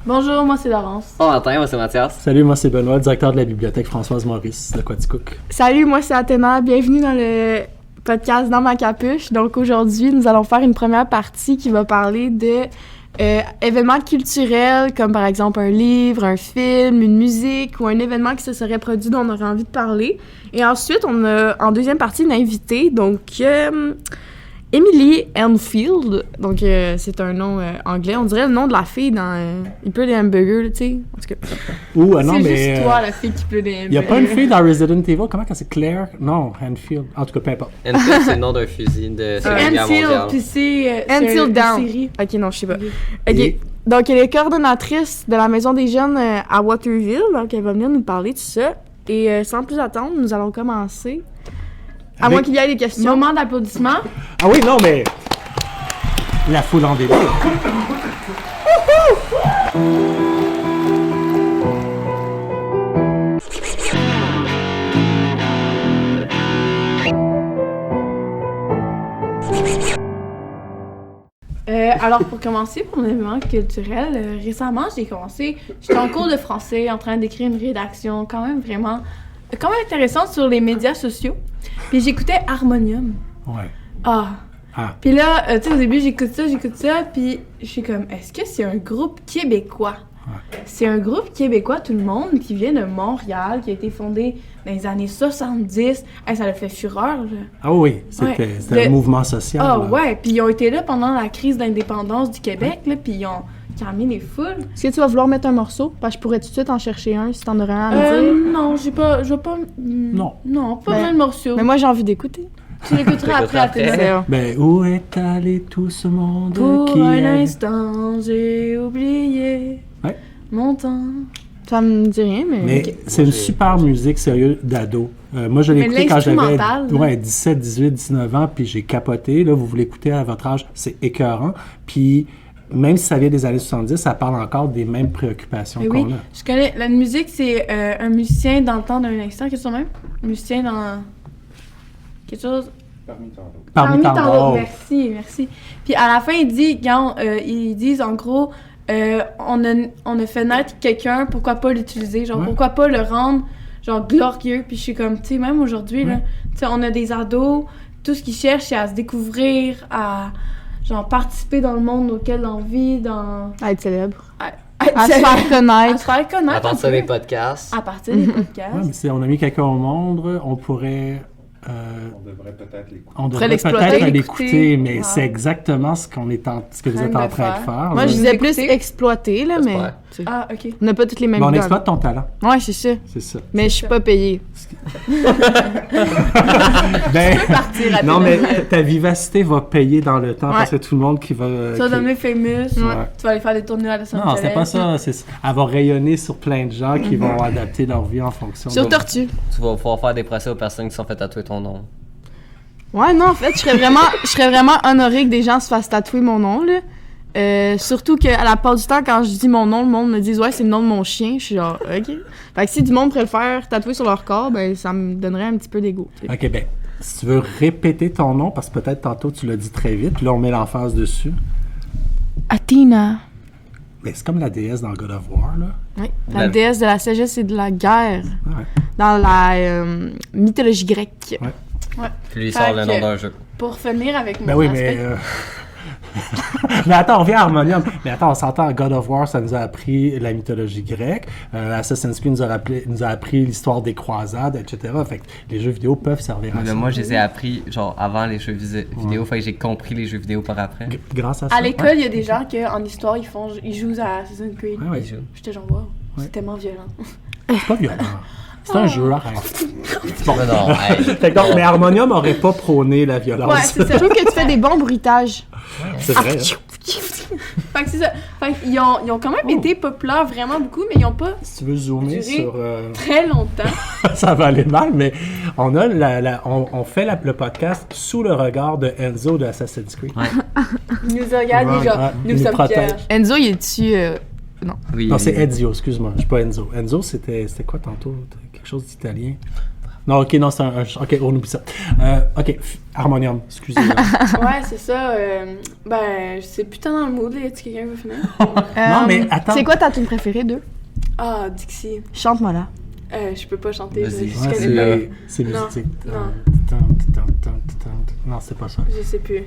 Bonjour, moi c'est Laurence. Bon matin, moi c'est Mathias. Salut, moi c'est Benoît, directeur de la bibliothèque Françoise Maurice de Quaticook. Salut, moi c'est Athéna. Bienvenue dans le podcast Dans ma capuche. Donc aujourd'hui, nous allons faire une première partie qui va parler de événements culturels comme par exemple un livre, un film, une musique ou un événement qui se serait produit dont on aurait envie de parler. Et ensuite, on a en deuxième partie une invitée, donc Emily Enfield. Donc c'est un nom anglais. On dirait le nom de la fille dans Il pleut des hamburgers, tu sais. En tout cas. Ouh, non, c'est mais. juste toi, la fille qui pleut des Il n'y a pas une fille dans Resident Evil. Comment c'est Claire? Non, Enfield. En tout cas, peu importe. Enfield, c'est le nom d'un fusil de Seconde Guerre Enfield, mondiale. puis c'est Enfield une Down. série. Ok, non, je sais pas. Ok. Ok. Et- Donc, elle est coordonnatrice de la Maison des Jeunes à Waterville. Donc, elle va venir nous parler de ça. Et sans plus attendre, nous allons commencer. À Avec- moins qu'il y ait des questions. Moment d'applaudissement. Ah oui, non, mais. La foule en délire. Alors, pour commencer, pour mon événement culturel, récemment, j'étais en cours de français en train d'écrire une rédaction quand même intéressante sur les médias sociaux. Puis j'écoutais Harmonium. Ouais. Ah! Ah. Puis là, tu sais, au début, j'écoute ça, puis je suis comme, est-ce que c'est un groupe québécois? Ouais. C'est un groupe québécois, tout le monde, qui vient de Montréal, qui a été fondé dans les années 70. Hey, ça a fait fureur, là. Ah oui, c'était Ouais. un mouvement social. Ah là. ouais, puis ils ont été là pendant la crise d'indépendance du Québec, là, puis ils ont calmé les foules. Est-ce que tu vas vouloir mettre un morceau? Parce que je pourrais tout de suite en chercher un si t'en aurais un à me dire. Non, je vais pas... Non. Non, pas Ben, besoin de morceau. Mais moi, j'ai envie d'écouter. Tu l'écouteras après à T'écouteras télé. après. Ben, où est allé tout ce monde Pour qui un est... instant, j'ai oublié Ouais. mon temps. Ça me dit rien, mais... Mais Ok. c'est une super musique, sérieux, d'ado. Moi, je l'ai Mais écouté quand j'avais l'instrumental, là. 17, 18, 19 ans, puis j'ai capoté. Là, vous l'écoutez à votre âge, c'est écœurant. Puis, même si ça vient des années 70, ça parle encore des mêmes préoccupations Mais qu'on oui, a. je connais... La musique, c'est un musicien dans le temps d'un instant, qu'est-ce que c'est même? Un musicien dans... Quelque chose... Parmi tant d'autres. Merci. Puis à la fin, il dit, ils disent en gros, on a fait naître quelqu'un, pourquoi pas l'utiliser? Genre, Ouais. pourquoi pas le rendre, genre, glorieux? Puis je suis comme, tu sais, même aujourd'hui, là, Ouais. tu sais, on a des ados, tout ce qu'ils cherchent, c'est à se découvrir, à, genre, participer dans le monde auquel on vit, dans... À être célèbre. À À se faire à se connaître. faire connaître. À partir un peu. des podcasts. À partir des podcasts. Ouais, mais on a mis quelqu'un au monde, on pourrait... On devrait peut-être l'écouter. on devrait l'exploiter, peut-être l'écouter. l'écouter, mais Wow. c'est exactement ce que vous êtes en train de faire. Moi, là. je disais plus écoutez? exploiter, là, mais... J'espère. tu sais, Ah, OK. on n'a pas toutes les mêmes Mais on idées. exploite ton talent, Ouais, c'est ça. c'est ça. Mais je suis pas payée. Ben, Partir à non, mais télé. ta vivacité va payer dans le temps Ouais. parce que tout le monde qui va... Tu vas qui- devenir famous, Ouais. tu vas aller faire des tournées à Los Angeles. Non, c'est pas ça. Elle va rayonner sur plein de gens qui vont adapter leur vie en fonction Sur de... Tortue. Tu vas pouvoir faire des procès aux personnes qui se sont fait tatouer ton nom. Ouais, non, en fait, je serais vraiment honorée que des gens se fassent tatouer mon nom, là. Surtout qu'à la part du temps, quand je dis mon nom, le monde me dit « Ouais, c'est le nom de mon chien », je suis genre « OK ». Fait que si du monde pourrait le faire tatouer sur leur corps, ben ça me donnerait un petit peu d'ego, tu sais. OK, ben, si tu veux répéter ton nom, parce que peut-être tantôt tu l'as dit très vite, puis là on met l'emphase dessus. Athéna. Mais c'est comme la déesse dans God of War, là. Oui, la La- déesse de la sagesse et de la guerre Ouais. dans la mythologie grecque. Ouais. Puis lui, il Fait sort le que- nom d'un jeu. Pour finir avec mon Ben oui, aspect... mais... mais attends, on revient à Harmonium. Mais attends, on s'entend, God of War, ça nous a appris la mythologie grecque. Assassin's Creed nous a appris l'histoire des croisades, etc. Fait que les jeux vidéo peuvent servir à Mais ça. moi, je les ai appris, genre, avant les jeux vidéo. Fait que j'ai compris les jeux vidéo par après. Grâce à ça. À l'école, il y a des gens qui, en histoire, ils jouent à Assassin's Creed. Ouais, ouais. Les jeux. J'étais genre, wow, Ouais. c'est tellement violent. C'est pas violent. C'est un jeu, arrête. Mais non, hey. Fait que donc, mais Harmonium aurait pas prôné la violence. Ouais, c'est Je ça. trouve que tu fais des bons bruitages. C'est vrai. hein. Fait que c'est ça. Fait qu'ils ont quand même été populaires vraiment beaucoup, mais ils ont pas Si tu veux zoomer Durée. sur... très longtemps. ça va aller mal, mais on a on fait le podcast sous le regard de Enzo de Assassin's Creed. Ils nous regardent, Ouais, les gens. ouais, Nous ils nous sommes protègent. fiers. Enzo, il est-tu... Oui. Non, c'est Ezio, excuse-moi, je suis pas Enzo. Enzo, c'était quoi tantôt? Quelque chose d'italien. Non, ok, non, c'est ok, on oublie ça. Ok, Harmonium, excusez-moi. Ouais, c'est ça. Ben, c'est putain dans le mood, là. Est-ce que quelqu'un veut finir? Non, mais attends. C'est quoi ta tune préférée d'eux? Ah, Dixie. Chante-moi là. Je peux pas chanter, Vas-y. je Ouais, connais pas. c'est Non, musique. non. Non, c'est pas ça. Je sais plus.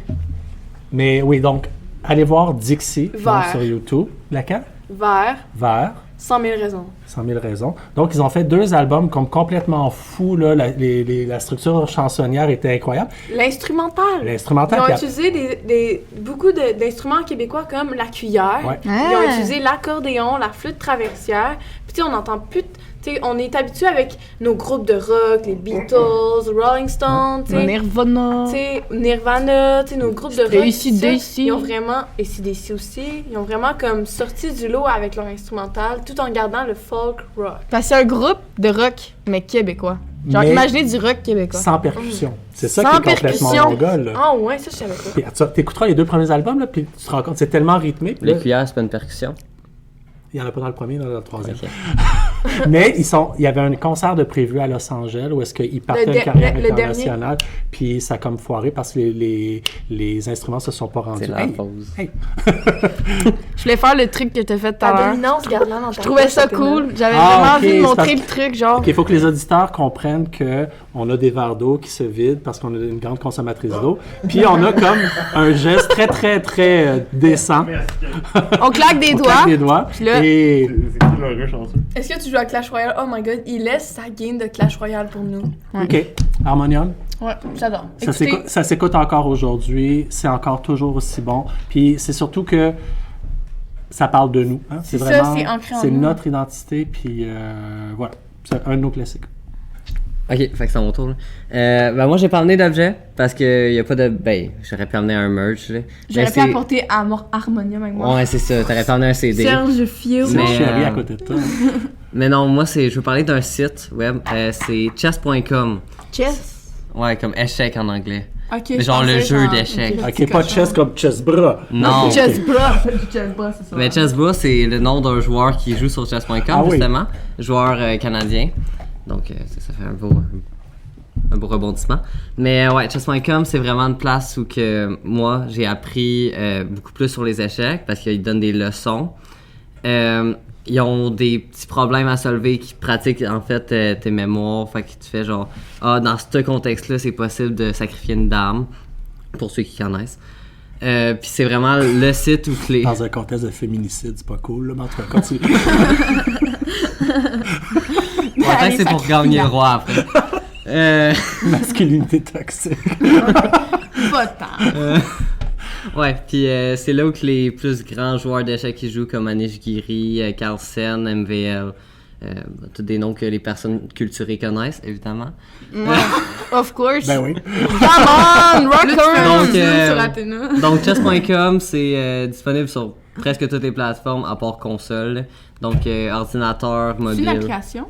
Mais oui, donc, allez voir Dixie donc, Vert. sur YouTube. Laquelle? Vert, Vert. 100 000 raisons. 100 000 raisons. Donc, ils ont fait 2 albums comme complètement fous. Là. La structure chansonnière était incroyable. L'instrumental. L'instrumental. Ils ont puis- utilisé beaucoup d'instruments québécois comme la cuillère. Ouais. Ils ont utilisé l'accordéon, la flûte traversière. Puis tu sais, on entend plus... Tu sais, on est habitué avec nos groupes de rock, les Beatles, Rolling Stones, tu sais. Nirvana. Tu sais, Nirvana, tu sais, nos groupes de rock. AC/DC. Ils ont vraiment... Et AC/DC aussi. Ils ont vraiment comme sorti du lot avec leur instrumental tout en gardant le folk rock. Parce que c'est un groupe de rock, mais québécois. Genre, Mais imaginez du rock québécois. sans percussion. C'est ça Sans qui est complètement percussion. mongol. Là. Ah ouais, ça je savais pas. Puis, t'écouteras les 2 premiers albums, là, puis tu te rends compte, c'est tellement rythmé. puis Les là, cuillères, c'est pas une percussion. il n'y en a pas dans le premier, dans le troisième. Ok. Mais il y avait un concert de prévu à Los Angeles où est-ce qu'ils partaient Le une carrière le dernier. internationale, puis ça a comme foiré parce que les instruments se sont pas rendus. C'est la Hey, pause. hey. Je voulais faire le truc que t'as fait tout à Ta l'heure. dominance, garde-la dans ta Je trouvais poche, ça c'était cool. J'avais Ah, vraiment ok, envie de c'est montrer parce- le truc, genre. Il faut que les auditeurs comprennent que on a des verres d'eau qui se vident parce qu'on est une grande consommatrice d'eau. Puis on a comme un geste très, très, très décent. On claque des On doigts. claque des doigts. Puis là- Et C'est qui l'heureux chanceux? Est-ce que tu joues à Clash Royale? Oh my god, il laisse sa game de Clash Royale pour nous. OK, Harmonium, Ouais, j'adore. ça s'écoute encore aujourd'hui. C'est encore toujours aussi bon. Puis c'est surtout que ça parle de nous. Hein? C'est ça, vraiment, c'est ancré en c'est nous. notre identité. Puis voilà, c'est un de nos classiques. Ok, fait que c'est à mon tour. Là. Ben moi j'ai pas amené d'objet parce que y a pas de. Ben, j'aurais pu amener un merch. Là. J'aurais Mais pu c'est- apporter Harmonium avec moi. Ouais, c'est ça. T'aurais pu amener un CD. Serge Fio. C'est Mais, chéri à côté de toi. Mais non, moi je veux parler d'un site web. C'est chess.com. Chess. Ouais, comme échec en anglais. Ok, Mais je genre le pensais jeu genre- d'échecs. OK, pas chess comme chess bras. Non. Ok. Chess bra. Chess bra, c'est ça. Mais Chessbra, c'est le nom d'un joueur qui joue sur chess.com, Ah oui. justement. Joueur canadien. Donc, ça fait un beau rebondissement. Mais ouais, chess.com, c'est vraiment une place où que moi, j'ai appris beaucoup plus sur les échecs parce qu'ils donnent des leçons. Ils ont des petits problèmes à solver qui pratiquent en fait tes mémoires. Fait que tu fais genre, dans ce contexte-là, c'est possible de sacrifier une dame, pour ceux qui connaissent. Puis c'est vraiment le site où les... Dans un contexte de féminicide, c'est pas cool, là, mais en tout cas, continue. Pourtant, c'est pour gagner le roi après. Masculinité toxique. Pas tant. Ouais, puis c'est là où que les plus grands joueurs d'échecs qui jouent comme Anish Giri, Carlsen, MVL, tous des noms que les personnes culturées connaissent, évidemment. Ouais. Of course. Ben oui. Come on, rocker. Donc, sur Athéna. Donc chess.com, c'est disponible sur presque toutes les plateformes à part console. Donc ordinateur, C'est mobile. l'application.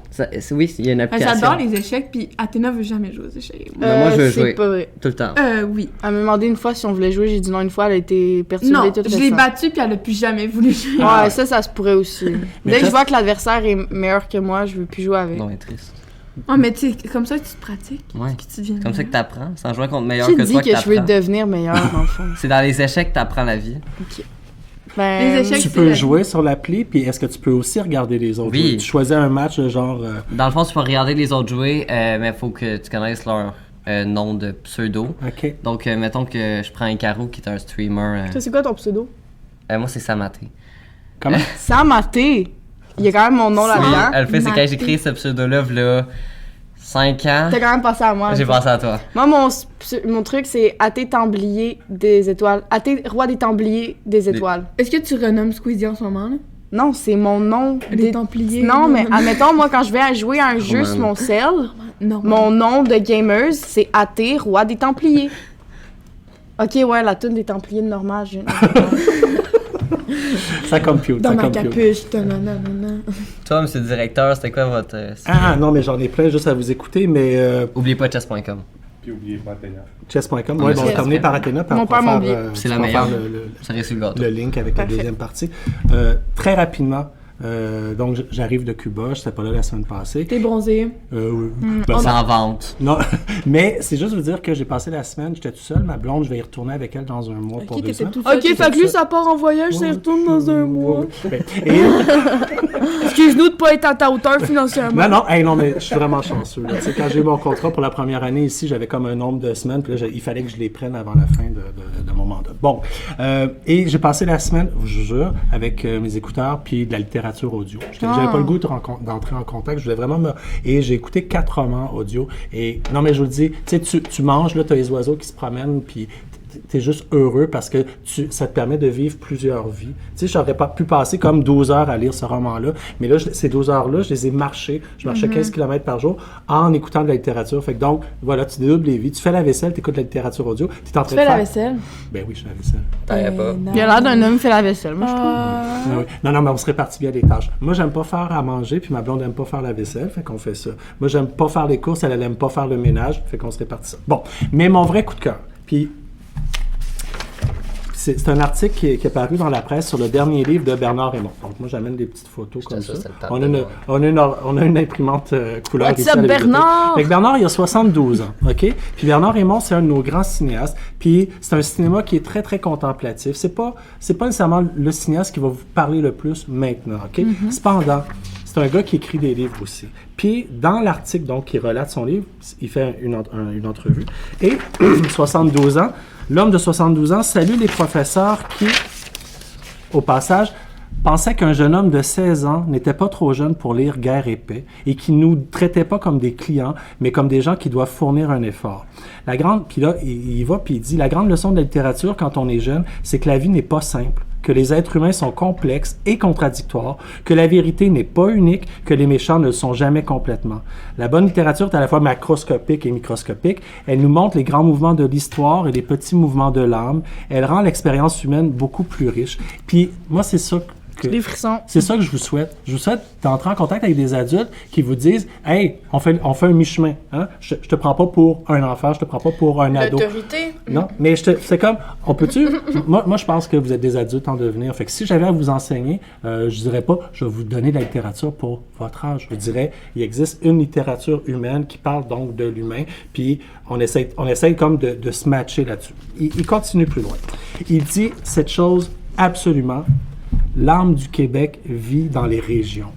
Oui, il y a une application. J'adore les échecs, puis Athéna veut jamais jouer aux échecs. Mais moi, je veux c'est jouer. pas vrai. Tout le temps. Oui. Elle m'a demandé une fois si on voulait jouer, j'ai dit non une fois, elle a été perturbée Non, toute je l'ai battue, puis elle a plus jamais voulu jouer. Ouais, ça se pourrait aussi. Mais Dès que ça, je vois que l'adversaire est meilleur que moi, je veux plus jouer avec. Non, elle est triste. Ouais, mais tu sais, comme ça que tu te pratiques. Ouais. Que tu deviens Comme ça que t'apprends. C'est en jouant contre meilleur Qui que dit toi que je veux t'apprends. devenir meilleur, dans le fond? C'est dans les échecs que t'apprends la vie. Ben, Les échecs, Tu c'est peux la- jouer sur l'appli, puis est-ce que tu peux aussi regarder les autres? Oui. jouer? Tu choisis un match de genre... Dans le fond, tu peux regarder les autres jouer, mais il faut que tu connaisses leur nom de pseudo. OK. Donc, mettons que je prends un Caro qui est un streamer. Toi, c'est quoi ton pseudo? Moi, c'est Samaté. Comment? Sam Maté. Il y a quand même mon nom là-dedans. Elle fait, c'est quand Maté. j'ai créé ce pseudo-là, v'là 5 ans, T'as quand même pensé à moi. j'ai pensé à toi. Moi, mon truc, c'est Athée Templier des étoiles. Athée Roi des Templiers des étoiles. Est-ce que tu renommes Squeezie en ce moment, là? Non, c'est mon nom. Les Templiers. Non, mais admettons, moi, quand je vais jouer à un jeu sur mon cell, Non. mon nom de gamers, c'est Athée Roi des Templiers. Ok, ouais, la toune des Templiers de normal. Ça compute, Dans ça ma compute. capuche. Nanana. Toi, monsieur le directeur, c'était quoi votre. Ah non, mais j'en ai plein juste à vous écouter, mais Oubliez pas chess.com. Puis oubliez pas Athéna. chess.com, Ah, ouais, mais bon, on c'est- est terminé par Athéna, puis Mon on pourra père m'a faire, oublié. C'est la on pourra meilleure. faire Ça reste sur le gâteau. le link avec Parfait. la deuxième partie. Très rapidement, Donc, j'arrive de Cuba, je n'étais pas là la semaine passée. T'es bronzé. Oui. Ben, C'est en vente. non, mais c'est juste vous dire que j'ai passé la semaine, j'étais tout seul. Ma blonde, je vais y retourner avec elle dans un mois pour Ok, 2 t'étais ans. tout seul. OK, fait que lui, ça part en voyage, ça y retourne dans un mois. Ouais. Et, Excuse-nous de pas être à ta hauteur financièrement. non, mais je suis vraiment chanceux. Là. Tu sais, quand j'ai eu mon contrat pour la première année ici, j'avais comme un nombre de semaines, puis là, il fallait que je les prenne avant la fin de mon mandat. Bon, et j'ai passé la semaine, je vous jure, avec mes écouteurs puis de la littérature audio. J'avais pas le goût d'entrer en contact, je voulais vraiment Et j'ai écouté 4 romans audio, et non, mais je vous le dis, tu sais, tu manges, là, t'as les oiseaux qui se promènent, puis t'es juste heureux parce que ça te permet de vivre plusieurs vies. Tu sais, j'aurais pas pu passer comme 12 heures à lire ce roman-là, mais là, ces 12 heures-là, je les ai marchées. Je marchais 15 km par jour en écoutant de la littérature. Fait que donc, voilà, tu dédoubles les vies. Tu fais la vaisselle, tu écoutes de la littérature audio. Tu es en train Tu de fais faire... la vaisselle? Ben oui, je fais la vaisselle. T'avais pas. Il a l'air d'un homme qui fait la vaisselle, moi, je trouve. Ah oui. Non, mais on se répartit bien les tâches. Moi, j'aime pas faire à manger, puis ma blonde aime pas faire la vaisselle, fait qu'on fait ça. Moi, j'aime pas faire les courses, elle aime pas faire le ménage, fait qu'on se répartit ça. Bon, mais mon vrai coup de cœur, puis c'est un article qui est paru dans la presse sur le dernier livre de Bernard Raymond. Donc, moi, j'amène des petites photos comme ça. On a une imprimante couleur What's ici à up, la bibliothèque. Bernard? Fait que Bernard, il a 72 ans, OK? Puis Bernard Raymond, c'est un de nos grands cinéastes. Puis c'est un cinéma qui est très, très contemplatif. C'est pas nécessairement le cinéaste qui va vous parler le plus maintenant, OK? Cependant, c'est un gars qui écrit des livres aussi. Puis, dans l'article, donc, qui relate son livre, il fait une entrevue. Et, 72 ans, l'homme de 72 ans salue les professeurs qui, au passage, pensaient qu'un jeune homme de 16 ans n'était pas trop jeune pour lire Guerre et paix et qui ne nous traitait pas comme des clients, mais comme des gens qui doivent fournir un effort. Puis là, il va puis il dit, la grande leçon de la littérature quand on est jeune, c'est que la vie n'est pas simple, que les êtres humains sont complexes et contradictoires, que la vérité n'est pas unique, que les méchants ne le sont jamais complètement. La bonne littérature est à la fois macroscopique et microscopique. Elle nous montre les grands mouvements de l'histoire et les petits mouvements de l'âme. Elle rend l'expérience humaine beaucoup plus riche. Puis moi, c'est ça Des frissons. c'est ça que je vous souhaite. Je vous souhaite d'entrer en contact avec des adultes qui vous disent « Hey, on fait un mi-chemin. Hein? Je te prends pas pour un enfant, je te prends pas pour un ado. » L'autorité. Non, mais c'est comme, on peut-tu... moi, je pense que vous êtes des adultes en devenir. Fait que si j'avais à vous enseigner, je dirais pas, je vais vous donner de la littérature pour votre âge. Je dirais, il existe une littérature humaine qui parle donc de l'humain, puis on essaie comme de se matcher là-dessus. Il continue plus loin. Il dit cette chose absolument... L'âme du Québec vit dans les régions.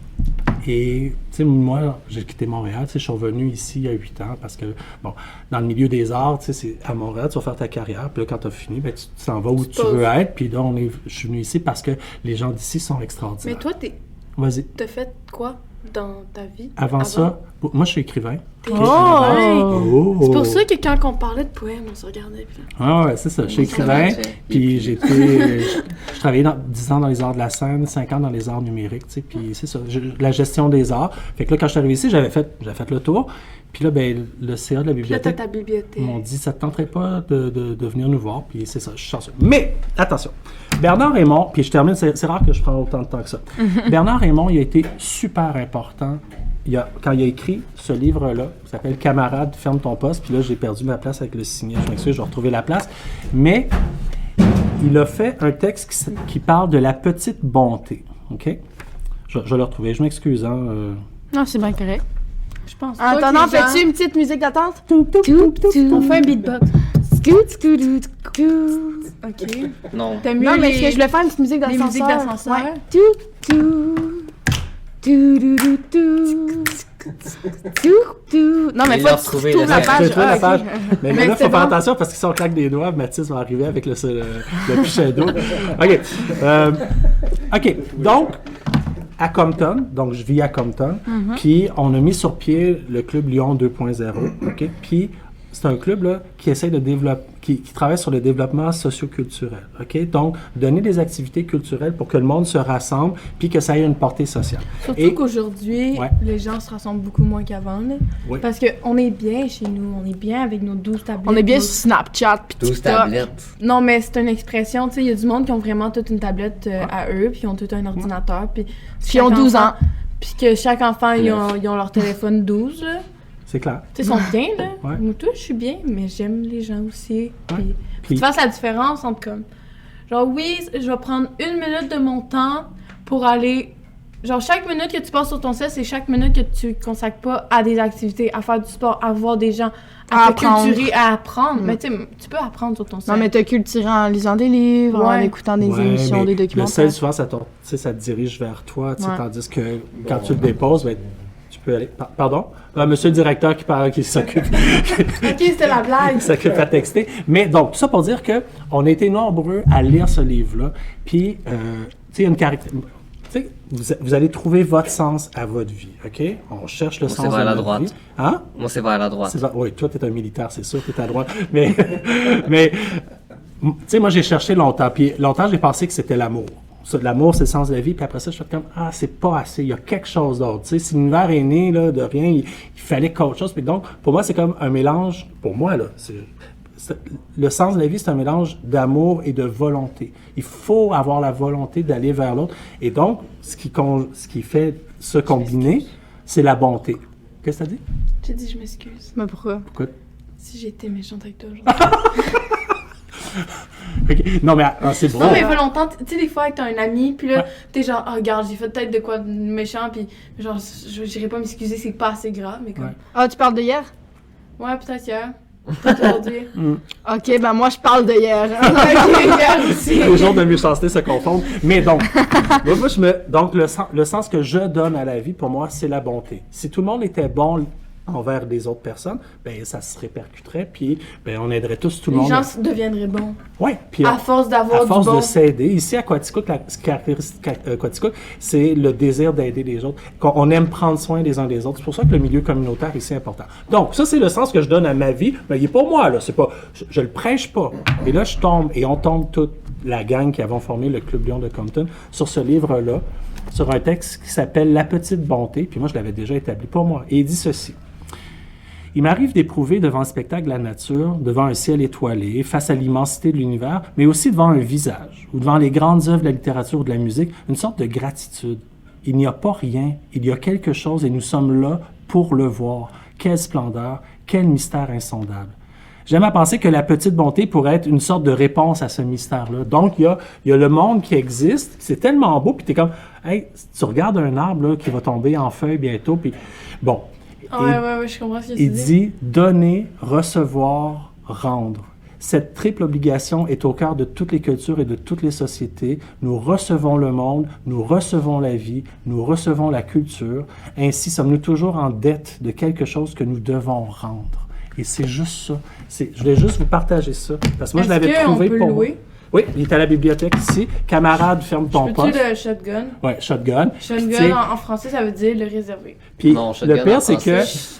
Et, tu sais, moi, j'ai quitté Montréal, tu sais, je suis revenu ici il y a 8 ans parce que, bon, dans le milieu des arts, tu sais, c'est à Montréal, tu vas faire ta carrière, puis là, quand tu as fini, ben, tu t'en vas où tu veux être, puis là, je suis venu ici parce que les gens d'ici sont extraordinaires. Mais toi, Vas-y. t'as fait quoi dans ta vie? Avant ça, moi, je suis écrivain. T'es Ok. écrivain. Oh! C'est pour ça que quand on parlait de poèmes, on se regardait. Puis... Ah ouais, c'est ça. Je suis écrivain, puis je travaillais 10 ans dans les arts de la scène, 5 ans dans les arts numériques, tu sais, puis c'est ça, la gestion des arts. Fait que là, quand je suis arrivé ici, j'avais fait le tour, puis là, ben, le CA de la Puis là, t'as bibliothèque ta bibliothèque. m'ont dit, ça te tenterait pas de venir nous voir, puis c'est ça, je suis chanceux. Mais, attention, Bernard Raymond, puis je termine, c'est rare que je prends autant de temps que ça. Bernard Raymond, il a été super important quand il a écrit ce livre-là, qui s'appelle « Camarade, ferme ton poste », puis là, j'ai perdu ma place avec le signet, je m'excuse, je vais retrouver la place, mais il a fait un texte qui parle de la petite bonté, OK? Je vais le retrouver, je m'excuse, hein. Non, c'est bien correct. Je pense En attendant, fais-tu une petite musique d'attente? On fait un beatbox. OK. Non. T'as mieux Non, mais les... est-ce que je voulais faire une petite musique les d'ascenseur? musiques d'ascenseur? Ouais. Non, mais Il faut l'a que tu retrouvé, retrouves là, la c'est- page. J'ai trouvé la Ah, page. ok. Mais Mais là, il c'est faut faire bon. attention parce que si on claque des doigts, Mathis va arriver avec le pichet d'eau. OK. OK. Donc, à Compton, donc je vis à Compton, puis on a mis sur pied le Club Lyon 2.0. OK? Puis c'est un club là, qui essaie de développer, qui travaille sur le développement socio-culturel. OK? Donc, donner des activités culturelles pour que le monde se rassemble puis que ça ait une portée sociale. Surtout Et- qu'aujourd'hui, Ouais. les gens se rassemblent beaucoup moins qu'avant. Là. Oui. Parce qu'on est bien chez nous. On est bien avec nos 12 tablettes. On est bien nos- sur Snapchat pis 12 TikTok. tablettes. Non, mais c'est une expression. Tu sais, il y a du monde qui ont vraiment toute une tablette à eux, puis ils ont tout un ordinateur. Puis Ils ont 12 ans. Puis que chaque enfant, ils ont leur téléphone 12. Là. C'est clair. Tu sais, ils sont bien, là. Ouais. Moi, tout, je suis bien, mais j'aime les gens aussi. Puis, Puis- faut que tu fasses la différence entre comme... Genre, oui, je vais prendre 1 minute de mon temps pour aller Genre, chaque minute que tu passes sur ton sel, c'est chaque minute que tu consacres pas à des activités, à faire du sport, à voir des gens, à te apprendre. culturer, à apprendre. Mais tu sais, tu peux apprendre sur ton sel. Non, mais t'as culturé en lisant des livres, en Ouais. écoutant des Ouais, émissions, mais des le documentaires. sel, souvent, ça te dirige vers toi, tu sais, Ouais. tandis que quand tu le déposes, ben, tu peux aller... Pardon? Monsieur le directeur qui s'occupe... Ok, c'était la blague. qui s'occupe à texter. Mais donc, tout ça pour dire que on a été nombreux à lire ce livre-là. Puis, tu sais, il y a une caractéristique. Tu sais, vous allez trouver votre sens à votre vie, OK? On cherche le Moi, c'est sens vers de la notre droite. vie. Hein? Moi, c'est vers la droite. Oui, toi, t'es un militaire, c'est sûr, t'es à droite. Mais, tu sais, moi, j'ai cherché longtemps. Puis, longtemps, j'ai pensé que c'était l'amour. L'amour, c'est le sens de la vie. Puis après ça, je suis comme, c'est pas assez. Il y a quelque chose d'autre. Tu sais, si l'univers est né là, de rien, il fallait qu'autre chose. Puis donc, pour moi, c'est comme un mélange. Pour moi, là, le sens de la vie, c'est un mélange d'amour et de volonté. Il faut avoir la volonté d'aller vers l'autre. Et donc, ce qui fait se combiner, c'est la bonté. Qu'est-ce que t'as dit? J'ai dit, je m'excuse. Mais pourquoi? Pourquoi? Si j'ai été méchante avec toi aujourd'hui. OK. Non, mais c'est bon. Non, mais volontairement, tu sais, des fois, avec un ami, puis là, Ouais. t'es genre, regarde, j'ai fait peut-être de quoi de méchant, puis genre, j'irai pas m'excuser, c'est pas assez grave, mais comme. Ouais. Ah, tu parles de hier? Ouais, peut-être hier. Peut-être aujourd'hui. Ok, ben moi je parle de hier. Ok, hier aussi. Les genres de méchanceté se confondent. Mais donc, donc le sens que je donne à la vie, pour moi, c'est la bonté. Si tout le monde était bon envers les autres personnes, ben ça se répercuterait, puis ben on aiderait tous tout le Les monde. gens deviendraient bons. Ouais, puis À force d'avoir à force du bon. de s'aider. Ici, à Quaticook, ce qui caractérise Quaticook, c'est le désir d'aider les autres. On aime prendre soin les uns des autres. C'est pour ça que le milieu communautaire est si important. Donc, ça, c'est le sens que je donne à ma vie. Mais il est pas moi, là. C'est pas, je le prêche pas. Et là, on tombe toute la gang qui avons formé le Club Lion de Compton sur ce livre-là, sur un texte qui s'appelle La petite bonté. Puis moi, je l'avais déjà établi pour moi. Et il dit ceci. Il m'arrive d'éprouver devant un spectacle de la nature, devant un ciel étoilé, face à l'immensité de l'univers, mais aussi devant un visage, ou devant les grandes œuvres de la littérature ou de la musique, une sorte de gratitude. Il n'y a pas rien, il y a quelque chose et nous sommes là pour le voir. Quelle splendeur, quel mystère insondable. J'aime à penser que la petite bonté pourrait être une sorte de réponse à ce mystère-là. Donc, il y a le monde qui existe, c'est tellement beau, puis t'es comme, hey, tu regardes un arbre là, qui va tomber en feuilles bientôt, puis bon. Ouais, je comprends ce que tu Il dis. dit donner, recevoir, rendre. Cette triple obligation est au cœur de toutes les cultures et de toutes les sociétés. Nous recevons le monde, nous recevons la vie, nous recevons la culture. Ainsi, sommes-nous toujours en dette de quelque chose que nous devons rendre. Et c'est juste ça. Je voulais juste vous partager ça. Parce que moi, je l'avais trouvé peut pour le moi. louer? Oui, il est à la bibliothèque ici. Camarade, ferme ton Peux-tu poste. le shotgun? Oui, shotgun. Tu sais, Shotgun, en français, ça veut dire le réservé. Puis Non, shotgun le pire, en c'est que français.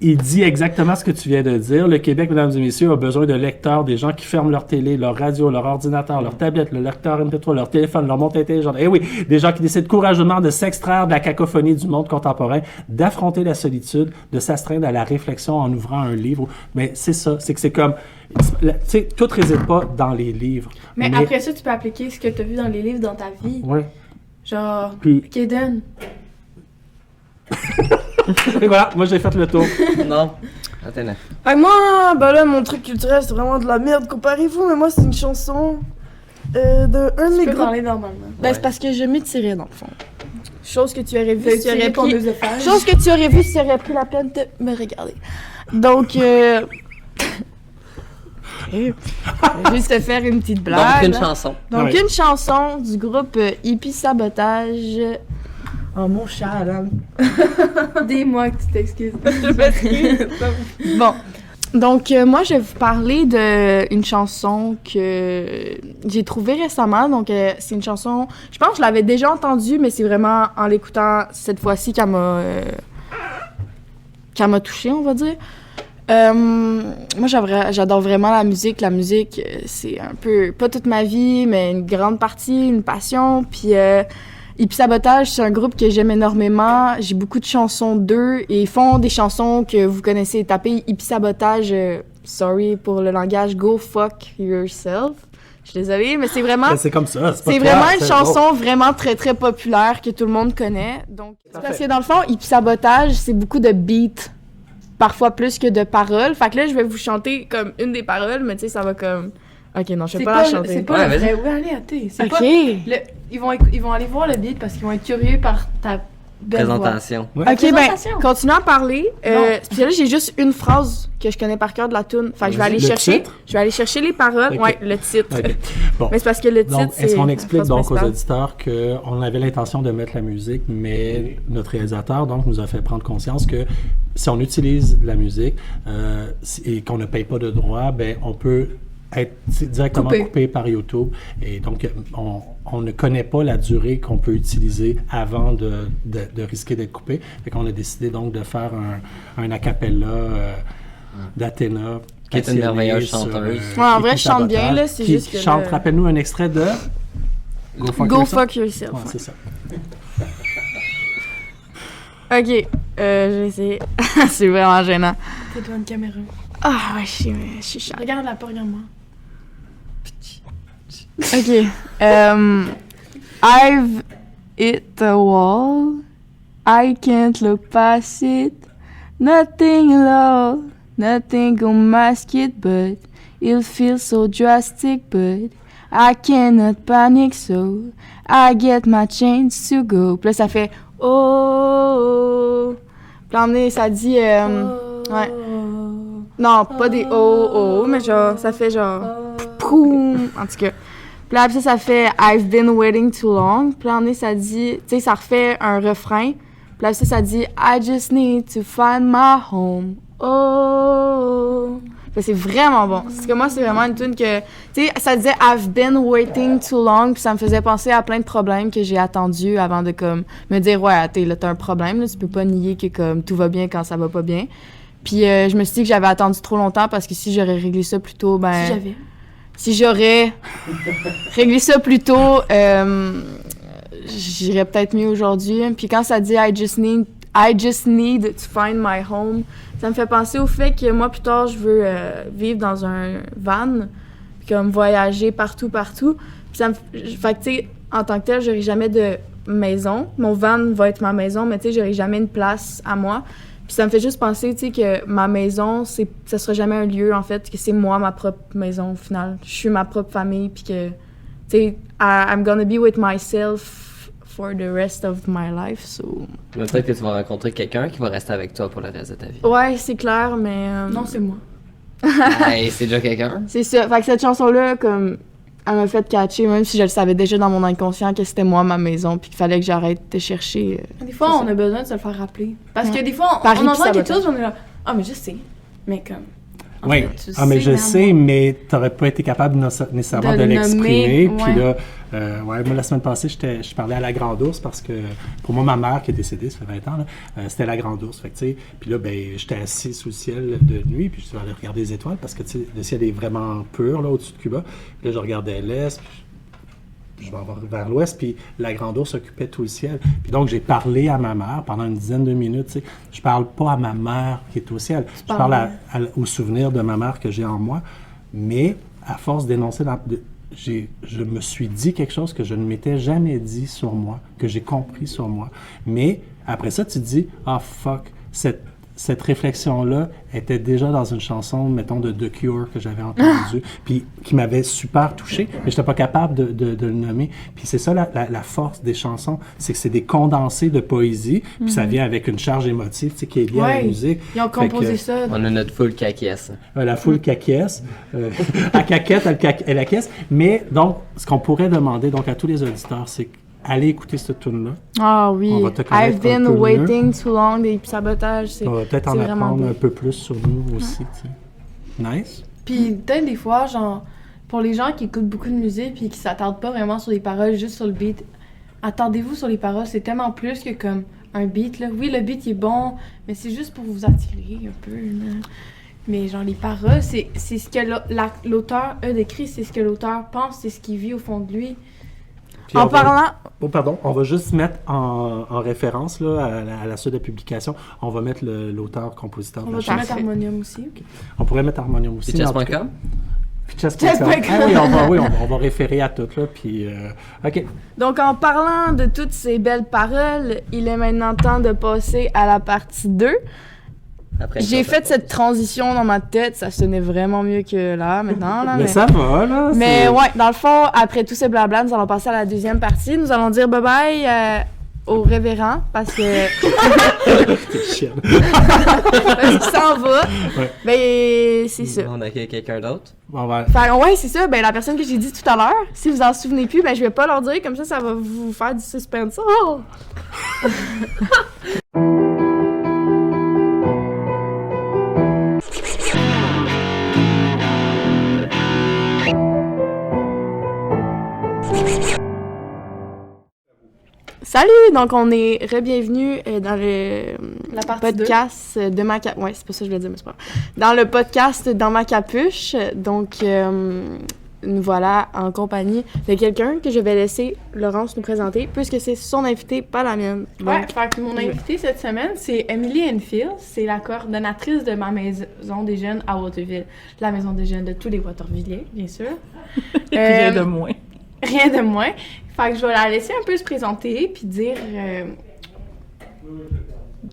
il dit exactement ce que tu viens de dire. Le Québec, mesdames et messieurs, a besoin de lecteurs, des gens qui ferment leur télé, leur radio, leur ordinateur, leur tablette, le lecteur MP3, leur téléphone, leur montre intelligente. Eh oui, des gens qui décident courageusement de s'extraire de la cacophonie du monde contemporain, d'affronter la solitude, de s'astreindre à la réflexion en ouvrant un livre. Mais c'est ça, c'est que c'est comme... Tu sais, tout réside pas dans les livres. Mais après ça, tu peux appliquer ce que tu as vu dans les livres dans ta vie. Oui. Genre, Puis- Kaden. Et voilà, moi j'ai fait le tour. Non. Attends. Fait que moi, bah là, mon truc culturel, c'est vraiment de la merde comparez-vous, mais moi, c'est une chanson de un de Tu mes peux groupes. parler normalement. Ben, c'est parce que je m'étirais, dans le fond. Chose que tu aurais vu T'as si tu aurais tiré ton pris... œsophage. Chose que tu aurais vu si tu aurais pris la peine de me regarder. Donc, Je vais juste te faire une petite Donc, blague. une là. chanson. Donc, Ouais. une chanson du groupe Hippie Sabotage. oh mon chat, là. Dis-moi que tu t'excuses. Bon. Donc, moi, je vais vous parler d'une chanson que j'ai trouvée récemment. Donc, c'est une chanson, je pense que je l'avais déjà entendue, mais c'est vraiment en l'écoutant cette fois-ci qu'elle m'a touchée, on va dire. Moi, j'adore vraiment la musique. La musique, c'est un peu, pas toute ma vie, mais une grande partie, une passion. Puis, Hippie Sabotage, c'est un groupe que j'aime énormément. J'ai beaucoup de chansons d'eux et ils font des chansons que vous connaissez. Tapez Hippie Sabotage, sorry pour le langage, go fuck yourself. Je suis désolée, mais c'est vraiment... Ben, c'est comme ça. C'est pas C'est toi, vraiment une c'est chanson vraiment très, très populaire que tout le monde connaît. Donc, Parfait. parce que dans le fond, Hippie Sabotage, c'est beaucoup de beats, parfois plus que de paroles. Fait que là, je vais vous chanter comme une des paroles, mais tu sais, ça va comme... Ok, non, je vais C'est pas la pas, chanter. c'est pas Ouais, le vas-y. vrai. Oui, allez, attends. C'est Ok. pas... ils vont aller voir le beat parce qu'ils vont être curieux par ta belle voix. Présentation. Ouais. Ok, ben, Présentation. continue à parler. Non. Puis là, j'ai juste une phrase que je connais par cœur de la tune. Fait que je vais aller Le chercher. titre? Je vais aller chercher les paroles. Ok. Ouais, le titre. Ok. Bon. Mais c'est parce que le titre, Donc, c'est. est-ce qu'on la explique phrase donc aux principale. auditeurs qu'on avait l'intention de mettre la musique, mais notre réalisateur donc nous a fait prendre conscience que si on utilise la musique et qu'on ne paye pas de droits, ben on peut être directement coupé par YouTube. Et donc, on ne connaît pas la durée qu'on peut utiliser avant de risquer d'être coupé. Fait qu'on a décidé donc de faire un a cappella d'Athéna. Qui est une merveilleuse sur, chanteuse. Ouais, en vrai, Écoute je chante bien, Sabotage, là, c'est qui juste que chante, là- rappelle-nous un extrait de... Go fuck Go yourself. fuck yourself. Ouais, c'est ça. Ok, j'ai essayé. C'est vraiment gênant. T'es devant une caméra. Ah, ouais, je suis chat. Regarde-la pas, regarde-moi. Ok. I've hit the wall. I can't look past it. Nothing low, nothing gonna mask it, but it feels so drastic. But I cannot panic, so I get my chance to go. Puis là, ça fait oh. Puis là, ça dit ouais. Non, pas des oh, mais genre, ça fait genre poum. En tout cas. Puis là, après ça fait I've been waiting too long. Puis là, ça dit, tu sais, ça refait un refrain. Puis là, ça dit I just need to find my home. Oh. Puis c'est vraiment bon. Parce que moi, c'est vraiment une tune que, tu sais, ça disait I've been waiting too long. Puis ça me faisait penser à plein de problèmes que j'ai attendus avant de, comme, me dire, ouais, t'as un problème, là, tu peux pas nier que, comme, tout va bien quand ça va pas bien. Puis je me suis dit que j'avais attendu trop longtemps parce que si j'aurais réglé ça plus tôt, ben. Si j'aurais réglé ça plus tôt, j'irais peut-être mieux aujourd'hui. Puis quand ça dit I just need to find my home, ça me fait penser au fait que moi, plus tard, je veux vivre dans un van, puis comme voyager partout. Puis ça me fait que, tu sais, en tant que tel, j'aurai jamais de maison. Mon van va être ma maison, mais tu sais, j'aurai jamais une place à moi. Puis ça me fait juste penser, tu sais, que ma maison, ça sera jamais un lieu, en fait, que c'est moi, ma propre maison, au final. Je suis ma propre famille, puis que, tu sais, I'm gonna be with myself for the rest of my life, so... Mais peut-être que tu vas rencontrer quelqu'un qui va rester avec toi pour le reste de ta vie. Ouais, c'est clair, mais... Non, c'est moi. Hey, c'est déjà quelqu'un. C'est ça. Fait que cette chanson-là, comme, elle m'a fait catcher, même si je le savais déjà dans mon inconscient que c'était moi, ma maison, puis qu'il fallait que j'arrête de chercher... Des fois, on a besoin de se le faire rappeler. Parce que des fois, Paris on puis entend quelque sabotage. chose, on est là, ah, mais je sais. Mais comme. en Oui. fait, tu Mais je mais sais, moi- mais tu n'aurais pas été capable nécessairement De de le l'exprimer. nommer, Puis ouais. là, moi, la semaine passée, je parlais à la Grande Ourse parce que pour moi, ma mère qui est décédée, ça fait 20 ans, là, c'était la Grande Ourse. Fait que, tu sais, puis là, ben, j'étais assis sous le ciel de nuit, puis je suis allé regarder les étoiles parce que, tu sais, le ciel est vraiment pur, là, au-dessus de Cuba. Puis là, je regardais l'est, puis je vais vers l'ouest, puis la Grande Ourse occupait tout le ciel. Puis donc, j'ai parlé à ma mère pendant une dizaine de minutes, tu sais. Je parle pas à ma mère qui est au ciel. Je parle au souvenir de ma mère que j'ai en moi. Mais, à force d'énoncer, je me suis dit quelque chose que je ne m'étais jamais dit sur moi, que j'ai compris sur moi. Mais, après ça, tu te dis, ah, fuck, cette réflexion-là était déjà dans une chanson, mettons, de The Cure que j'avais entendue, puis qui m'avait super touché, mais je n'étais pas capable de le nommer. Puis c'est ça la force des chansons, c'est que c'est des condensés de poésie, puis ça vient avec une charge émotive, tu sais, qui est liée à la Ouais. musique. Ils ont Fait composé que, ça. On a notre foule qui acquiesce. La foule caquiesse, à caquette, elle acquiesce. Mais donc, ce qu'on pourrait demander donc à tous les auditeurs, c'est allez écouter cette tune-là. Ah oui. On va te connaître I've been un peu mieux. waiting too long, des sabotages, c'est... On va peut-être en c'est vraiment apprendre beau. un peu plus sur nous aussi. Tu sais. Nice. Puis peut-être des fois, genre, pour les gens qui écoutent beaucoup de musique puis qui s'attardent pas vraiment sur les paroles, juste sur le beat, attendez-vous sur les paroles, c'est tellement plus que comme un beat, là. Oui, le beat il est bon, mais c'est juste pour vous attirer un peu, là. Mais genre, les paroles, c'est ce que l'auteur a décrit, c'est ce que l'auteur pense, c'est ce qu'il vit au fond de lui. Puis En on va- parlant... Oh, pardon, on va juste mettre en référence là, à la suite de publication, on va mettre l'auteur-compositeur On de va la te chanson. mettre harmonium aussi. On pourrait mettre Harmonium aussi. mais en tout cas- Pitchess.com? Pitchess.com. Pitchess.com. Ah oui, on va référer à tout, là, puis... OK. Donc, en parlant de toutes ces belles paroles, il est maintenant temps de passer à la partie 2. Après une J'ai courte fait cette pause. transition dans ma tête, ça sonnait vraiment mieux que là, maintenant. Là, Mais ça va, là. Mais c'est- ouais, dans le fond, après tout ce blabla, nous allons passer à la deuxième partie. Nous allons dire bye-bye au révérend parce que T'es chienne. parce qu'il s'en va. Ouais. Ben, c'est ça. On accueille quelqu'un d'autre. On va... Fait, ouais, c'est ça. Ben, la personne que j'ai dit tout à l'heure, si vous en souvenez plus, ben, je vais pas leur dire, comme ça va vous faire du suspense. Oh! Salut! Donc, on est re-bienvenue dans le La partie podcast de ma capuche. Ouais, c'est pas ça que je voulais dire, mais c'est pas grave. Dans le podcast Dans ma capuche. Donc, nous voilà en compagnie de quelqu'un que je vais laisser Laurence nous présenter, puisque c'est son invité, pas la mienne. Donc, Ouais, fait que mon invitée cette semaine, c'est Emily Enfield. C'est la coordonnatrice de ma maison des jeunes à Waterville. La maison des jeunes de tous les Watervilliers, bien sûr. Rien de moins. Rien de moins. Fait que je vais la laisser un peu se présenter puis dire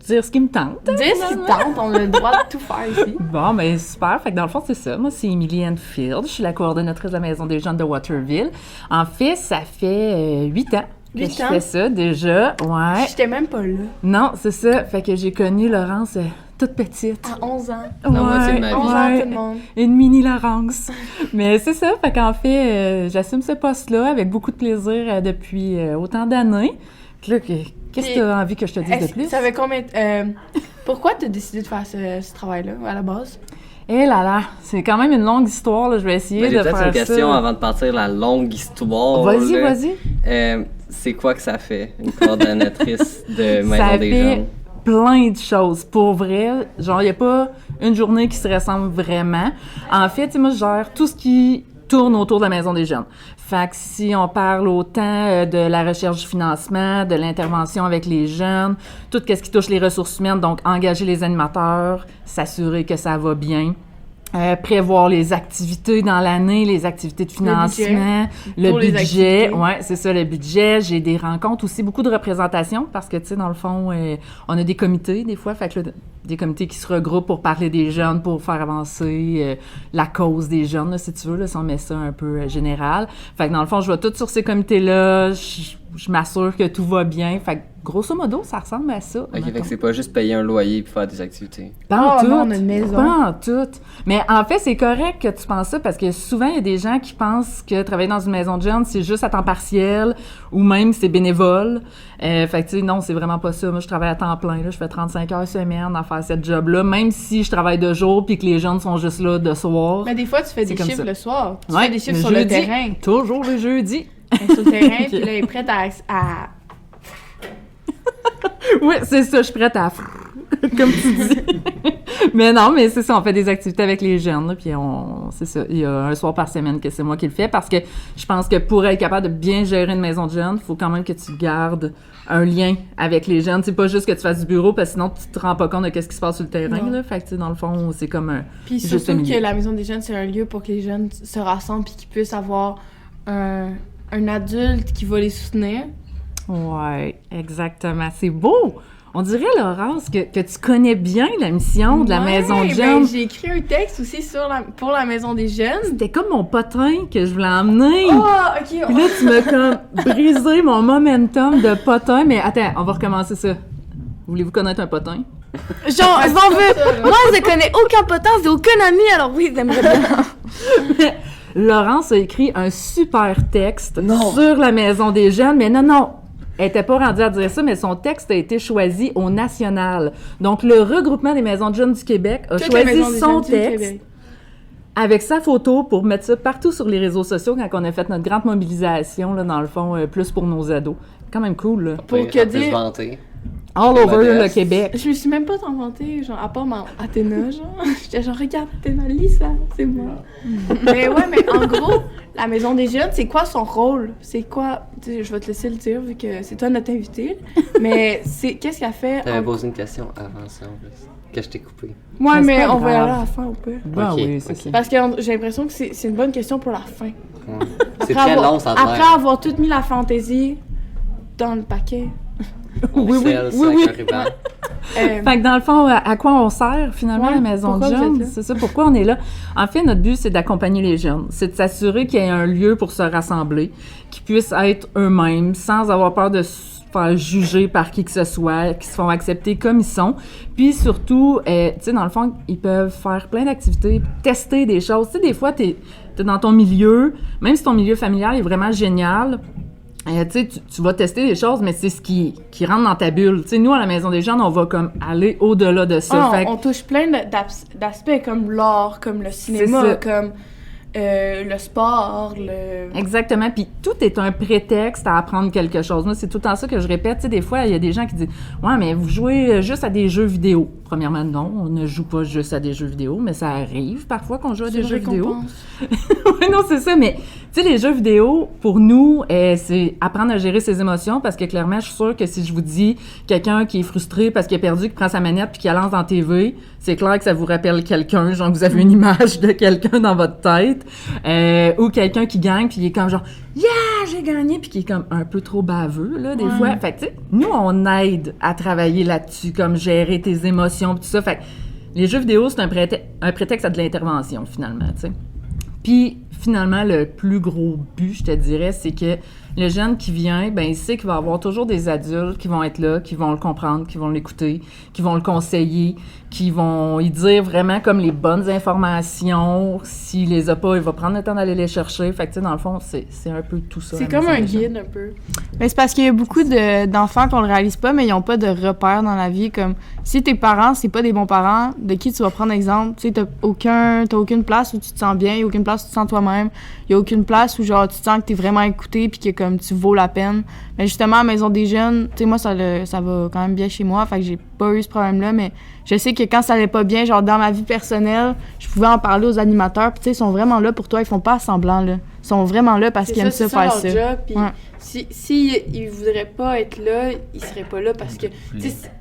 Dire ce qui me tente. ce qui tente. On a le droit de tout faire ici. Bon, ben super. Fait que dans le fond, c'est ça. Moi, c'est Emily Enfield. Je suis la coordonnatrice de la Maison des jeunes de Waterville. En fait, ça fait 8 ans que 8 je ans? fais ça déjà. Ouais. J'étais même pas là. Non, c'est ça. Fait que j'ai connu Laurence toute petite. À 11 ans. La moitié de ma vie. 11 ans, tout le monde. Une mini Laurence. Mais c'est ça. Fait qu'en fait, j'assume ce poste-là avec beaucoup de plaisir depuis autant d'années. Puis là, qu'est-ce que tu as envie que je te dise de plus? Ça fait combien... pourquoi tu as décidé de faire ce travail-là, à la base? Eh là là, c'est quand même une longue histoire. Là. Je vais essayer Ben, j'ai de peut-être faire une question ça. avant de partir la longue histoire. Vas-y, là. vas-y. C'est quoi que ça fait, une coordonnatrice de Maison Ça des fait jeunes? plein de choses. Pour vrai, genre, il n'y a pas une journée qui se ressemble vraiment. En fait, tu sais, moi, je gère tout ce qui tourne autour de la Maison des jeunes. Fait que si on parle autant de la recherche du financement, de l'intervention avec les jeunes, tout ce qui touche les ressources humaines, donc engager les animateurs, s'assurer que ça va bien. Prévoir les activités dans l'année, les activités de financement, le Pour les budget. activités. Ouais, c'est ça, le budget. J'ai des rencontres aussi, beaucoup de représentation parce que, tu sais, dans le fond, on a des comités des fois, fait que là, des comités qui se regroupent pour parler des jeunes, pour faire avancer la cause des jeunes, là, si tu veux, là, si on met ça un peu général. Fait que dans le fond, je vais tout sur ces comités-là, je m'assure que tout va bien. Fait que grosso modo, ça ressemble à ça. Ok, fait mettons. que c'est pas juste payer un loyer puis faire des activités. Pas en Oh, tout. non, on a une maison. Pas en tout. Mais en fait, c'est correct que tu penses ça parce que souvent, il y a des gens qui pensent que travailler dans une maison de jeunes, c'est juste à temps partiel ou même c'est bénévole. Fait que, tu sais, non, c'est vraiment pas ça. Moi, je travaille à temps plein. Là. Je fais 35 heures semaine à faire cette job-là, même si je travaille de jour puis que les jeunes sont juste là de soir. Mais des fois, tu fais C'est des comme chiffres ça. le soir. Tu Ouais, fais des chiffres le sur le jeudi. terrain. Toujours le jeudi. Elle est sur le terrain, puis là, elle est prête à... Oui, c'est ça, je suis prête à... comme tu dis. Mais non, mais c'est ça, on fait des activités avec les jeunes, là, puis c'est ça, il y a un soir par semaine que c'est moi qui le fais, parce que je pense que pour être capable de bien gérer une maison de jeunes, il faut quand même que tu gardes un lien avec les jeunes. C'est pas juste que tu fasses du bureau, parce que sinon, tu te rends pas compte de ce qui se passe sur le terrain, Non. là. Fait que, tu sais, dans le fond, c'est comme un... Puis Juste surtout un milieu. que la maison des jeunes, c'est un lieu pour que les jeunes se rassemblent puis qu'ils puissent avoir un adulte qui va les soutenir. Ouais, exactement. C'est beau! On dirait, Laurence, que tu connais bien la mission de la Ouais, maison de ben, jeunes. j'ai écrit un texte aussi pour la maison des jeunes. C'était comme mon potin que je voulais emmener. Oh, OK. Puis là, tu m'as comme brisé mon momentum de potin. Mais attends, on va recommencer ça. Voulez-vous connaître un potin? Genre, je m'en veux. Moi, je connais aucun potin, j'ai aucun ami, alors oui, j'aimerais bien. Laurence a écrit un super texte sur la maison des jeunes, mais non. Elle n'était pas rendue à dire ça, mais son texte a été choisi au national. Donc, le regroupement des maisons de jeunes du Québec a Toutes les choisi maisons des son jeunes du texte Québec. avec sa photo pour mettre ça partout sur les réseaux sociaux quand on a fait notre grande mobilisation, là, dans le fond, plus pour nos ados. Quand même cool, là. Pour Oui, que on peut se dire... vanter. All over le Modeste. Québec. Je me suis même pas inventée, genre, à part ma Athéna, genre. J'étais genre, regarde Athéna, lis ça, c'est moi. Mais ouais, mais en gros, la maison des jeunes, c'est quoi son rôle? C'est quoi? Tu sais, je vais te laisser le dire, vu que c'est toi notre invité. Mais qu'est-ce qu'elle fait? T'avais posé une question avant ça, en plus, que je t'ai coupé. Ouais, Mais c'est mais pas on va y grave. aller à la fin, on peut. Ben Ok, oui, c'est ok. ça. Parce que j'ai l'impression que c'est une bonne question pour la fin. Ouais. C'est très long, ça a Après l'air. avoir tout mis la fantaisie dans le paquet. On Oui, scelle ça oui, avec oui. un ruban. Fait que dans le fond, à quoi on sert finalement Ouais, la maison de pourquoi vous êtes jeunes? là? C'est ça, pourquoi on est là? En fait, notre but, c'est d'accompagner les jeunes. C'est de s'assurer qu'il y ait un lieu pour se rassembler, qu'ils puissent être eux-mêmes sans avoir peur de se faire juger par qui que ce soit, qu'ils se font accepter comme ils sont. Puis surtout, tu sais, dans le fond, ils peuvent faire plein d'activités, tester des choses. Tu sais, des fois, t'es dans ton milieu, même si ton milieu familial est vraiment génial, tu sais, tu vas tester des choses, mais c'est ce qui rentre dans ta bulle. Tu sais, nous, à la Maison des Jeunes, on va comme aller au-delà de ça. Ah, Fait que- on touche plein d'aspects comme l'art, comme le cinéma, ça. comme le sport, le... Exactement. Puis tout est un prétexte à apprendre quelque chose. Moi, c'est tout le temps ça que je répète. Tu sais, des fois, il y a des gens qui disent « Ouais, mais vous jouez juste à des jeux vidéo. » Premièrement, non, on ne joue pas juste à des jeux vidéo, mais ça arrive parfois qu'on joue à des jeux vidéo. Oui, non, c'est ça. Mais tu sais, les jeux vidéo, pour nous, c'est apprendre à gérer ses émotions parce que clairement, je suis sûre que si je vous dis quelqu'un qui est frustré parce qu'il a perdu, qui prend sa manette puis qui la lance dans la TV, c'est clair que ça vous rappelle quelqu'un, genre que vous avez une image de quelqu'un dans votre tête, ou quelqu'un qui gagne puis il est comme genre « Yeah, j'ai gagné! » puis qui est comme un peu trop baveux, là, des fois. Fait que, tu sais, nous, on aide à travailler là-dessus, comme gérer tes émotions puis tout ça. Fait que les jeux vidéo, c'est un prétexte à de l'intervention, finalement, tu sais. Puis, finalement, le plus gros but, je te dirais, c'est que le jeune qui vient, ben il sait qu'il va avoir toujours des adultes qui vont être là, qui vont le comprendre, qui vont l'écouter, qui vont le conseiller, qui vont y dire vraiment comme les bonnes informations. S'il les a pas, il va prendre le temps d'aller les chercher. Fait que, tu sais, dans le fond, c'est un peu tout ça. C'est la comme Maison un des Jeunes. guide, un peu. Mais c'est parce qu'il y a beaucoup d'enfants qu'on le réalise pas, mais ils ont pas de repères dans la vie. Comme si tes parents, c'est pas des bons parents, de qui tu vas prendre exemple? Tu sais, t'as aucune place où tu te sens bien, il y a aucune place où tu te sens toi-même, il y a aucune place où genre tu te sens que t'es vraiment écouté puis que comme tu vaux la peine. Mais justement, à la Maison des Jeunes, tu sais, moi, ça va quand même bien chez moi, fait que j'ai pas eu ce problème-là, mais je sais que quand ça allait pas bien, genre dans ma vie personnelle, je pouvais en parler aux animateurs, puis tu sais, ils sont vraiment là pour toi, ils font pas semblant, là. Ils sont vraiment là parce qu'ils aiment ça faire leur ça. job, puis Ouais. si ils voudraient pas être là, ils seraient pas là parce que, tu sais,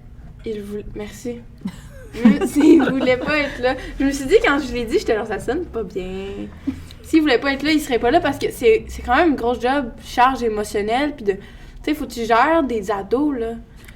ils voulaient... Merci. S'ils voulaient pas être là, je me suis dit, quand je l'ai dit, j'étais genre, ça sonne pas bien. S'ils voulaient pas être là, ils seraient pas là parce que c'est quand même une grosse job, charge émotionnelle, puis de... Tu sais, faut que tu gères des ados, là.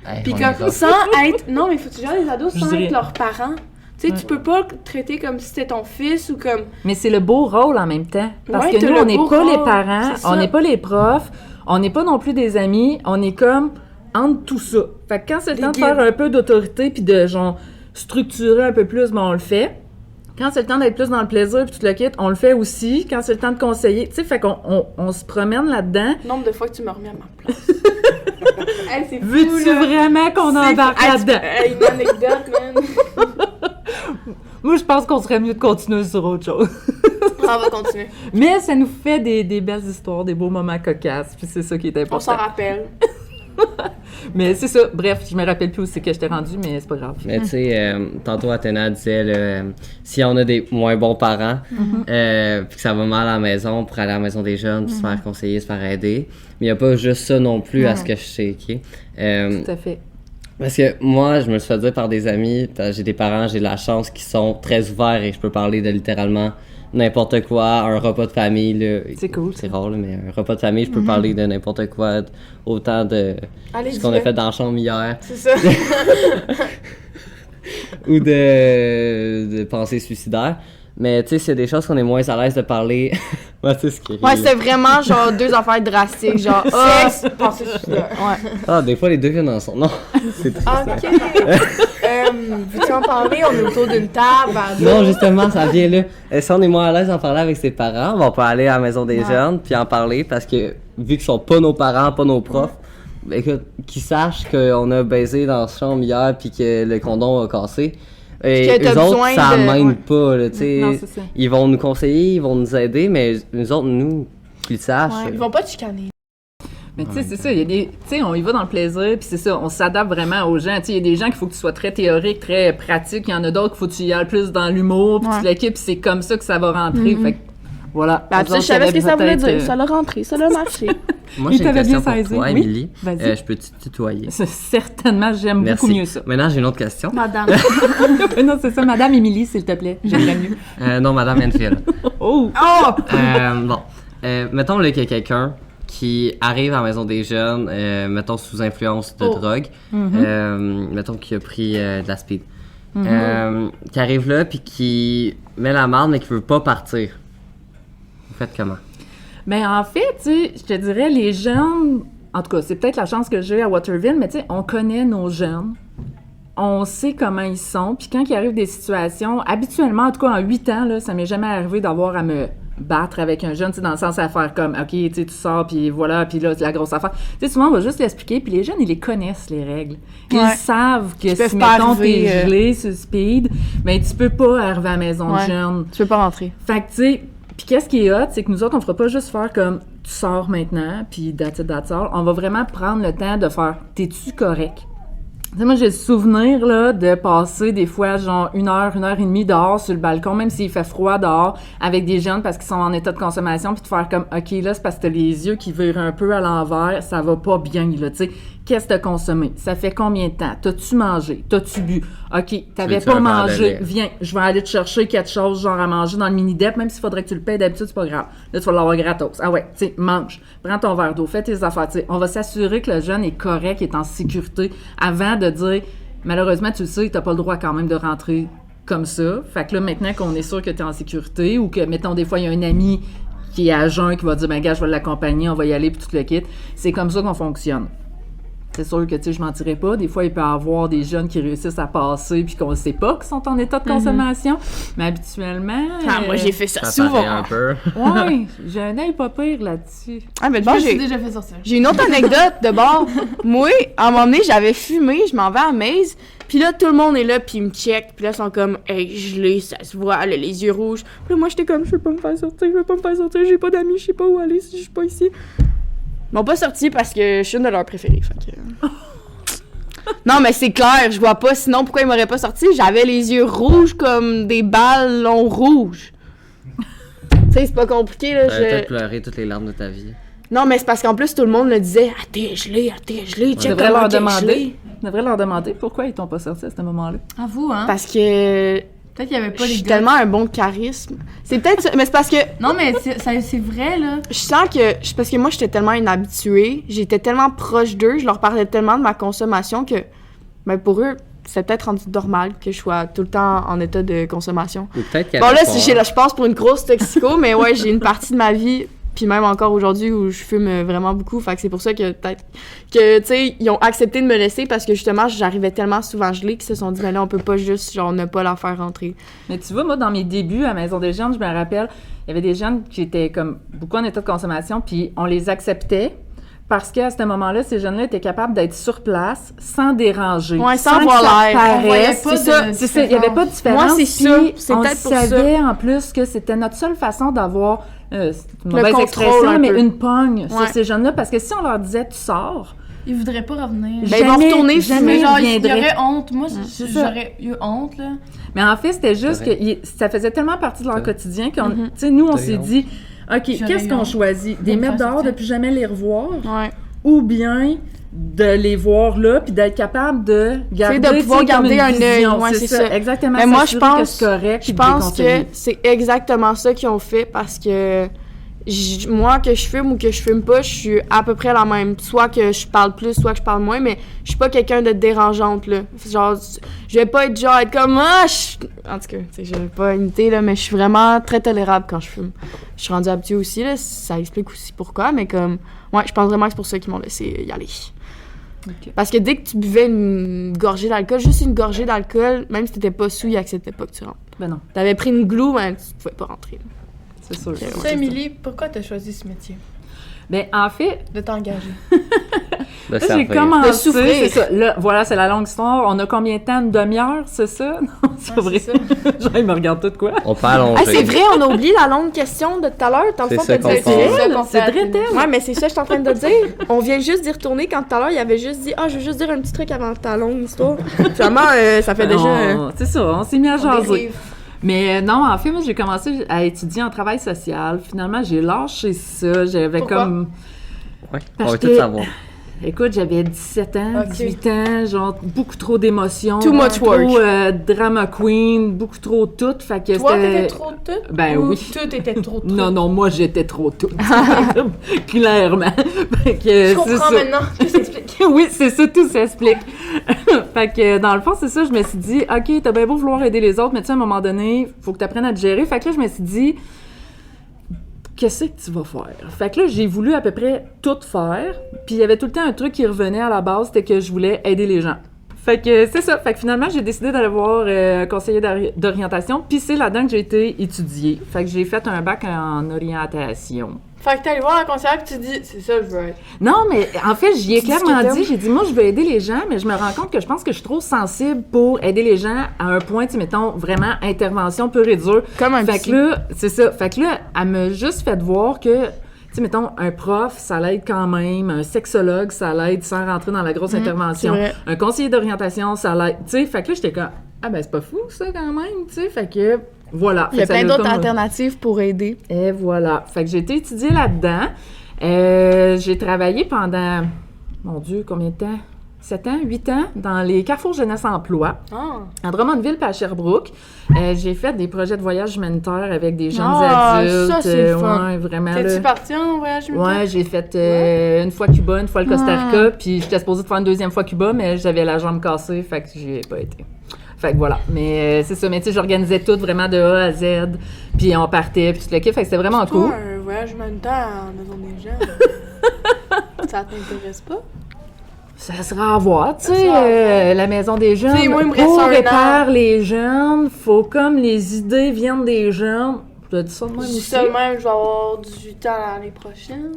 Hey, Puis on comme, est là. sans être... Non, mais faut que tu gères des ados Je sans dirais- être leurs parents. Tu sais, Ouais. tu peux pas le traiter comme si c'était ton fils ou comme... Mais c'est le beau rôle en même temps. Parce Ouais, que t'as nous, le on n'est beau pas les rôle, parents, c'est ça. on n'est pas les profs, on n'est pas non plus des amis, on est comme entre tout ça. Fait que quand c'est le Des temps de guides. faire un peu d'autorité puis de genre structurer un peu plus, ben on le fait. Quand c'est le temps d'être plus dans le plaisir puis tout le kit, on le fait aussi. Quand c'est le temps de conseiller, tu sais, fait qu'on on se promène là-dedans. Nombre de fois que tu me remets à ma place. Hey, c'est fou, Veux-tu là. vraiment qu'on C'est embarque fou. Hey, là-dedans? Hey, une anecdote, man. Moi, je pense qu'on serait mieux de continuer sur autre chose. On va continuer. Mais ça nous fait des belles histoires, des beaux moments cocasses, puis c'est ça qui est On s'en important. rappelle. Mais c'est ça. Bref, je me rappelle plus où c'est que j'étais rendue, mais c'est pas grave. Mais tu sais, tantôt Athéna disait, là, si on a des moins bons parents, puis que ça va mal à la maison, pour aller à la maison des jeunes, puis se faire conseiller, se faire aider. Mais il n'y a pas juste ça non plus à ce que je sais, OK? Tout à fait. Parce que moi, je me suis fait dire par des amis, parce que j'ai des parents, j'ai de la chance qui sont très ouverts et je peux parler de littéralement n'importe quoi, un repas de famille, là. C'est cool, C'est rare, là, mais un repas de famille, je peux parler de n'importe quoi, autant de Allez, ce qu'on a dis-le. fait dans la chambre hier, C'est ça. ou de pensées suicidaires. Mais tu sais, c'est des choses qu'on est moins à l'aise de parler. Ouais, tu sais ce qui est. Ouais, c'était vraiment genre deux affaires drastiques, genre Sexe, pensée suicidaire. ouais. Ah, des fois, les deux viennent ensemble. Non, c'est triste. Ok. Veux-tu en parler? On est autour d'une table. à deux. Non, justement, ça vient là. Si on est moins à l'aise d'en parler avec ses parents, on peut aller à la maison des jeunes puis en parler parce que vu qu'ils sont pas nos parents, pas nos profs, ben, écoute, qu'ils sachent qu'on a baisé dans la chambre hier puis que le condom a cassé. Et que t'as eux autres, besoin ça de- m'aide ouais. pas, là, tu sais. Non, c'est ça. Ils vont nous conseiller, ils vont nous aider, mais nous autres, nous, qu'ils sachent. Ouais, ils vont pas te chicaner. Mais tu sais, c'est ça, il y a des... Tu sais, on y va dans le plaisir, puis c'est ça, on s'adapte vraiment aux gens. Tu sais, il y a des gens qu'il faut que tu sois très théorique, très pratique. Il y en a d'autres qu'il faut que tu y ailles plus dans l'humour, puis Ouais. tu l'équipes, puis c'est comme ça que ça va rentrer. Fait que, voilà. Ben, Nous tu sais, autres, je savais ce que il y ça avait voulait peut-être, dire. Ça l'a rentré, ça l'a marché. Moi, Il j'ai une t'avait question bien pour saisi. toi, Oui. Émilie. Vas-y. Je peux te tutoyer? Certainement, j'aime Merci. beaucoup mieux ça. Maintenant, j'ai une autre question. Madame. Non, c'est ça, Madame Émilie, s'il te plaît. J'aimerais mieux. Non, Madame Enfield. Oh! Bon, mettons là, qu'il y a quelqu'un qui arrive à la maison des jeunes, mettons sous influence de drogue, mettons qui a pris de la speed, qui arrive là puis qui met la marde mais qui veut pas partir. Vous faites comment? Ben en fait, tu sais, je te dirais, les jeunes, en tout cas, c'est peut-être la chance que j'ai à Waterville, mais tu sais, on connaît nos jeunes. On sait comment ils sont. Puis quand il arrive des situations, habituellement, en tout cas en 8 ans, là, ça m'est jamais arrivé d'avoir à me battre avec un jeune, tu sais, dans le sens à faire comme, OK, tu sais, tu sors, puis voilà, puis là, c'est la grosse affaire. Tu sais, souvent, on va juste l'expliquer, puis les jeunes, ils les connaissent, les règles. Ils savent que si, mettons, t'es gelé sur speed, ben tu peux pas arriver à la maison de jeune. Tu peux pas rentrer. Fait que, tu sais, puis qu'est-ce qui est hot, c'est que nous autres, on fera pas juste faire comme, tu sors maintenant, puis that's it, that's all. On va vraiment prendre le temps de faire, t'es-tu correct? Tu sais, moi, j'ai le souvenir, là, de passer des fois, genre, 1 heure et demie dehors sur le balcon, même s'il fait froid dehors, avec des jeunes parce qu'ils sont en état de consommation, puis de faire comme, OK, là, c'est parce que t'as les yeux qui virent un peu à l'envers, ça va pas bien, là, tu sais. Qu'est-ce que t'as consommé? Ça fait combien de temps? T'as-tu mangé? T'as-tu bu? OK, t'avais pas mangé. Viens, je vais aller te chercher quelque chose, genre à manger dans le mini-dep, même s'il faudrait que tu le payes d'habitude, c'est pas grave. Là, tu vas l'avoir gratos. Ah ouais, tu sais, mange. Prends ton verre d'eau, fais tes affaires, tu sais. On va s'assurer que le jeune est correct, est en sécurité, avant de dire, malheureusement, tu le sais, t'as pas le droit quand même de rentrer comme ça. Fait que là, maintenant qu'on est sûr que t'es en sécurité, ou que, mettons, des fois, il y a un ami qui est à jeun, qui va dire, ben gars, je vais l'accompagner, on va y aller, puis tout le kit. C'est comme ça qu'on fonctionne. C'est sûr que, tu sais, je mentirais pas. Des fois, il peut y avoir des jeunes qui réussissent à passer puis qu'on ne sait pas qu'ils sont en état de consommation. Mais habituellement... moi, j'ai fait ça Ça souvent. paraît un peu. Ouais, j'ai un œil pas pire là-dessus. Ah, mais Je bon, me suis déjà fait sortir. j'ai une autre anecdote de bord. Moi, à un moment donné, j'avais fumé, je m'en vais à Maze, puis là, tout le monde est là, puis ils me check, puis là, ils sont comme, hey, gelé, ça se voit, elle a les yeux rouges. Puis là, moi, j'étais comme, je veux pas me faire sortir, j'ai pas d'amis, je sais pas où aller si je suis pas ici. Ils m'ont pas sorti parce que je suis une de leurs préférées, fait que... Non, mais c'est clair, je vois pas, sinon pourquoi ils m'auraient pas sorti? J'avais les yeux rouges comme des ballons rouges. Tu sais, c'est pas compliqué, là. T'as peut-être pleuré toutes les larmes de ta vie. Non, mais c'est parce qu'en plus, tout le monde me disait « Ah, t'es gelé, check comment t'es gelé. » On devrait leur demander pourquoi ils t'ont pas sorti à ce moment-là. À vous, hein? Parce que Peut-être qu'il y avait pas les j'ai gars. tellement un bon charisme. C'est peut-être ça, mais c'est parce que Non, mais c'est vrai, là. je sens que... Parce que moi, j'étais tellement inhabituée, j'étais tellement proche d'eux, je leur parlais tellement de ma consommation que, ben pour eux, c'est peut-être rendu normal que je sois tout le temps en état de consommation. Ou peut-être qu'il y Bon, avait là, pas- je passe pour une grosse toxico, mais ouais, j'ai une partie de ma vie, puis même encore aujourd'hui, où je fume vraiment beaucoup. Fait que c'est pour ça que peut-être que, tu sais, ils ont accepté de me laisser parce que justement, j'arrivais tellement souvent gelée qu'ils se sont dit, ben là, on peut pas juste, genre, ne pas la faire rentrer. Mais tu vois, moi, dans mes débuts à Maison des jeunes, je me rappelle, il y avait des jeunes qui étaient comme beaucoup en état de consommation, puis on les acceptait parce qu'à ce moment-là, ces jeunes-là étaient capables d'être sur place sans déranger. Ouais, sans que avoir ça l'air. On voyait paraisse. pas C'est de ça, il n'y avait pas de différence. Moi, c'est ça. puis C'est on peut-être pour ça. savait en plus que c'était notre seule façon d'avoir, c'est une Le mauvaise contrôle expression, un mais peu. une pogne sur Ouais. ces jeunes-là, parce que si on leur disait « tu sors », Ils voudraient pas revenir. Ben, ils vont retourner jamais Mais genre, il y viendrait. aurait honte. Moi, c'est ça. j'aurais eu honte, là. Mais en fait, c'était juste C'est que ça faisait tellement partie de leur Ouais. quotidien qu'on, Mhm. tu sais, nous, on T'as s'est eu dit, OK, qu'est-ce qu'on honte. choisit? Des De me mettre faire dehors, de sortir. plus jamais les revoir, Ouais. ou bien de les voir là, puis d'être capable de garder, de pouvoir tu sais, comme garder une un œil, vision. ouais, c'est ça. Exactement. Mais moi, je s'assurer pense- que c'est correct, Je puis de les pense que conseiller. c'est exactement ça qu'ils ont fait parce que moi, que je fume ou que je fume pas, je suis à peu près la même. Soit que je parle plus, soit que je parle moins, mais je suis pas quelqu'un de dérangeante, là. Genre, je vais pas être genre, être comme, En tout cas, tu sais, je vais pas imiter, là, mais je suis vraiment très tolérable quand je fume. Je suis rendue habituée aussi, là, ça explique aussi pourquoi, mais comme, ouais, je pense vraiment que c'est pour ça qu'ils m'ont laissé y aller. Ok. Parce que dès que tu buvais une gorgée d'alcool, juste une gorgée d'alcool, même si t'étais pas sous, ils acceptaient pas que tu rentres. Ben non, T'avais pris une glue, ben, tu pouvais pas rentrer. c'est sûr. Ouais. Ça, Émilie, pourquoi t'as choisi ce métier? Ben, en fait, De t'engager. De là, j'ai servir. commencé, De souffrir. c'est ça. Là, voilà, c'est la longue histoire. On a combien de temps? Une demi-heure, c'est ça? Non, c'est pas vrai. c'est Genre, ils me regardent tout de quoi? On peut allonger. Ah, c'est vrai, on a oublié la longue question de tout à l'heure. Dans le C'est fond, ça t'as qu'on dit fait. elle. C'est vrai, tel. Ouais, mais c'est ça que je suis en train de dire. On vient juste d'y retourner quand tout à l'heure, il avait juste dit « Ah, je veux juste dire un petit truc avant ta longue histoire. » Finalement, ça fait déjà... C'est ça, on s'est mis à On jaser. dérive. Mais non, en fait, moi, j'ai commencé à étudier en travail social. Finalement, j'ai lâché ça. J'avais Pourquoi? comme... Ouais, on Parce veut que- tout savoir. Écoute, j'avais 17 ans, Ok. 18 ans, genre beaucoup trop d'émotions. Too much trop, work. drama queen, beaucoup trop tout. Fait que Toi, c'était- t'étais trop tout? Ben Ou oui. tout était trop tout? Non, moi j'étais trop toute. Clairement. Fait que, Je c'est comprends ça. maintenant. Tout s'explique. Oui, c'est ça, tout s'explique. Fait que dans le fond, c'est ça, je me suis dit, OK, t'as bien beau vouloir aider les autres, mais tu sais, à un moment donné, faut que t'apprennes à te gérer. Fait que là, je me suis dit, qu'est-ce que tu vas faire? Fait que là, j'ai voulu à peu près tout faire, puis il y avait tout le temps un truc qui revenait à la base, c'était que je voulais aider les gens. Fait que c'est ça. Fait que finalement, j'ai décidé d'aller voir un conseiller d'orientation, puis c'est là-dedans que j'ai été étudiée. Fait que j'ai fait un bac en orientation. Fait que t'es allé voir la conseillère que tu dis, c'est ça, je veux être. Non, mais en fait, j'y ai Tu dis ce clairement que t'aimes. dit, j'ai dit, moi, je veux aider les gens, mais je me rends compte que je pense que je suis trop sensible pour aider les gens à un point, tu sais, mettons, vraiment intervention pure et dure. Comme un Fait psy. que là, c'est ça. Fait que là, elle m'a juste fait voir que, tu sais, mettons, un prof, ça l'aide quand même, un sexologue, ça l'aide sans rentrer dans la grosse intervention. c'est vrai. Un conseiller d'orientation, ça l'aide, tu sais. Fait que là, j'étais comme, ah ben, c'est pas fou, ça, quand même, tu sais. Fait que, voilà. Il y a Fait que ça plein l'a d'autres comme- alternatives pour aider. et voilà. Fait que j'ai été étudier là-dedans. J'ai travaillé pendant, mon Dieu, combien de temps? 7 ans, 8 ans, dans les Carrefour Jeunesse Emploi, Ah. à Drummondville puis à Sherbrooke. J'ai fait des projets de voyage humanitaire avec des jeunes Ah, adultes. ça, c'est le fun. Ouais, vraiment. T'es-tu Là. parti en voyage militaire? Ouais, j'ai fait une fois Cuba, une fois le Costa Rica, puis j'étais supposée de faire une deuxième fois Cuba, mais j'avais la jambe cassée, fait que j'y ai pas été. Fait que voilà, mais c'est ça, mais tu sais, j'organisais tout vraiment de A à Z, puis on partait, puis tout le kit, fait que c'était vraiment Toi, cool. un voyage humanitaire en maison des gens, ça t'intéresse pas? Ça sera à voir, tu sais, sera à voir. la maison des jeunes. Tu sais, moi, il me reste pour un réparer les jeunes, faut comme les idées viennent des jeunes. Tu as dit ça de même Je dis aussi? ça de même, je vais avoir 18 ans l'année prochaine.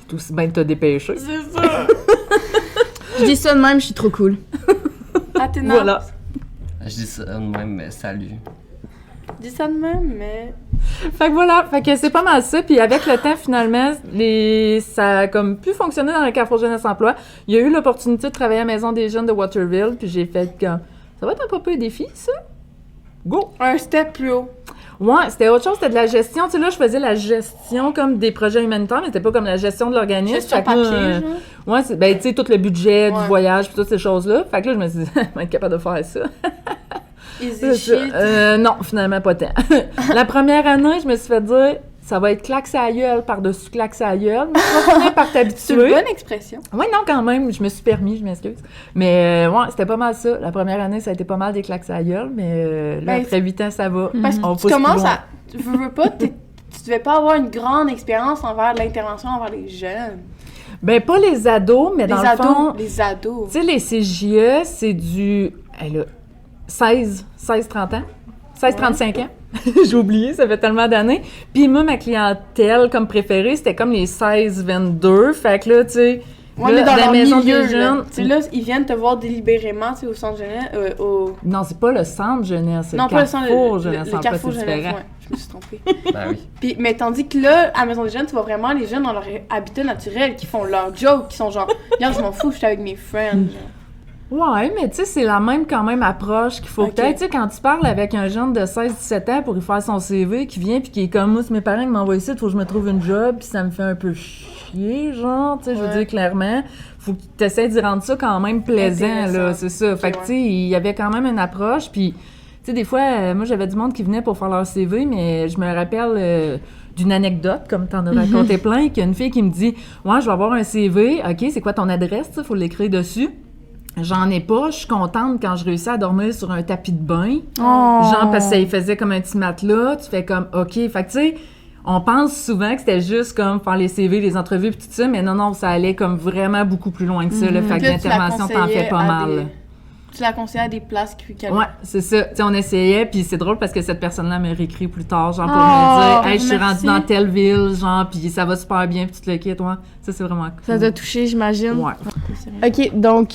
Tout aussi bien de te dépêcher. C'est ça! Je dis ça de même, je suis trop cool. Athéna. Voilà. Je dis ça de même, mais salut. Dis ça de même, mais. Fait que voilà, fait que c'est pas mal ça. Puis avec le temps, finalement, ça a comme pu fonctionner dans le Carrefour Jeunesse Emploi. Il y a eu l'opportunité de travailler à la Maison des jeunes de Waterville, puis j'ai fait comme, ça va être un peu un défi, ça? Go! Un step plus haut. Ouais, c'était autre chose, c'était de la gestion. Tu sais, là, je faisais la gestion comme des projets humanitaires, mais c'était pas comme la gestion de l'organisme. Gestion Fait que là, papier, genre. ouais, ben, tu sais, tout le budget Ouais. du voyage, puis toutes ces choses-là. Fait que là, je me suis dit, je vais être capable de faire ça. Easy C'est ça. shit. Non, finalement, pas tant. La première année, je me suis fait dire, ça va être claque sa gueule par-dessus claque sa gueule, mais tu vas finir par C'est une t'habituer. bonne expression. Oui, non, quand même, je me suis permis, je m'excuse. Mais ouais, c'était pas mal ça. La première année, ça a été pas mal des claques sa gueule, mais là, Ben, après 8 ans, ça va. Parce On que pousse tu plus commences loin. à. Tu veux pas, tu devais pas avoir une grande expérience envers l'intervention envers les jeunes. Ben, pas les ados, mais dans les ados. le fond, Les ados. tu sais, les CJE, c'est du... Elle a 16-30 ans. 16-35 ans. J'ai oublié, ça fait tellement d'années. Puis moi, ma clientèle comme préférée, c'était comme les 16-22. Fait que là, tu sais, Ouais, là, mais dans la leur maison milieu, des jeunes... Tu sais, là, ils viennent te voir délibérément, tu sais, au centre jeunesse, au... Non, c'est pas le centre jeunesse, c'est Non, le pas le centre, Carrefour jeunesse. le Emploi, Carrefour c'est jeunesse, différent. ouais, je me suis trompée. Ben oui. Puis, mais tandis que là, à la maison des jeunes, tu vois vraiment les jeunes dans leur habitat naturel, qui font leur joke, qui sont genre, regarde, je m'en fous, je suis avec mes friends. genre. Ouais, mais tu sais, c'est la même quand même approche qu'il faut Ok. peut-être. Tu sais, quand tu parles avec un jeune de 16-17 ans pour y faire son CV, qui vient puis qui est comme moi, c'est mes parents qui m'envoient ici, il faut que je me trouve une job, puis ça me fait un peu chier, genre, tu sais, je veux Ouais. dire clairement, faut que tu essaies d'y rendre ça quand même plaisant, Intéressant. là, c'est ça. Fait que, ouais. tu sais, il y avait quand même une approche, puis, tu sais, des fois, moi, j'avais du monde qui venait pour faire leur CV, mais je me rappelle d'une anecdote, comme t'en as raconté plein, qu'il y a une fille qui me dit « Ouais, je vais avoir un CV, OK, c'est quoi ton adresse, tu sais, faut l'écrire dessus. » J'en ai pas, je suis contente quand je réussis à dormir sur un tapis de bain. Genre, parce que ça y faisait comme un petit matelas, tu fais comme, OK. Fait que, tu sais, on pense souvent que c'était juste comme faire les CV, les entrevues pis tout ça, mais non, ça allait comme vraiment beaucoup plus loin que ça, là. Fait que Puis là, tu la l'intervention, t'en conseillais fais pas à mal. des- Tu la conseillais à des places qui Ouais, c'est ça. Tu sais, on essayait, puis c'est drôle parce que cette personne-là m'a réécrit plus tard, genre pour Oh, me dire, hey, je suis merci. rendue dans telle ville, genre, puis ça va super bien, puis tout le kit, ouais. Ça, c'est vraiment cool. Ça t'a touché, j'imagine. Ouais. OK, donc,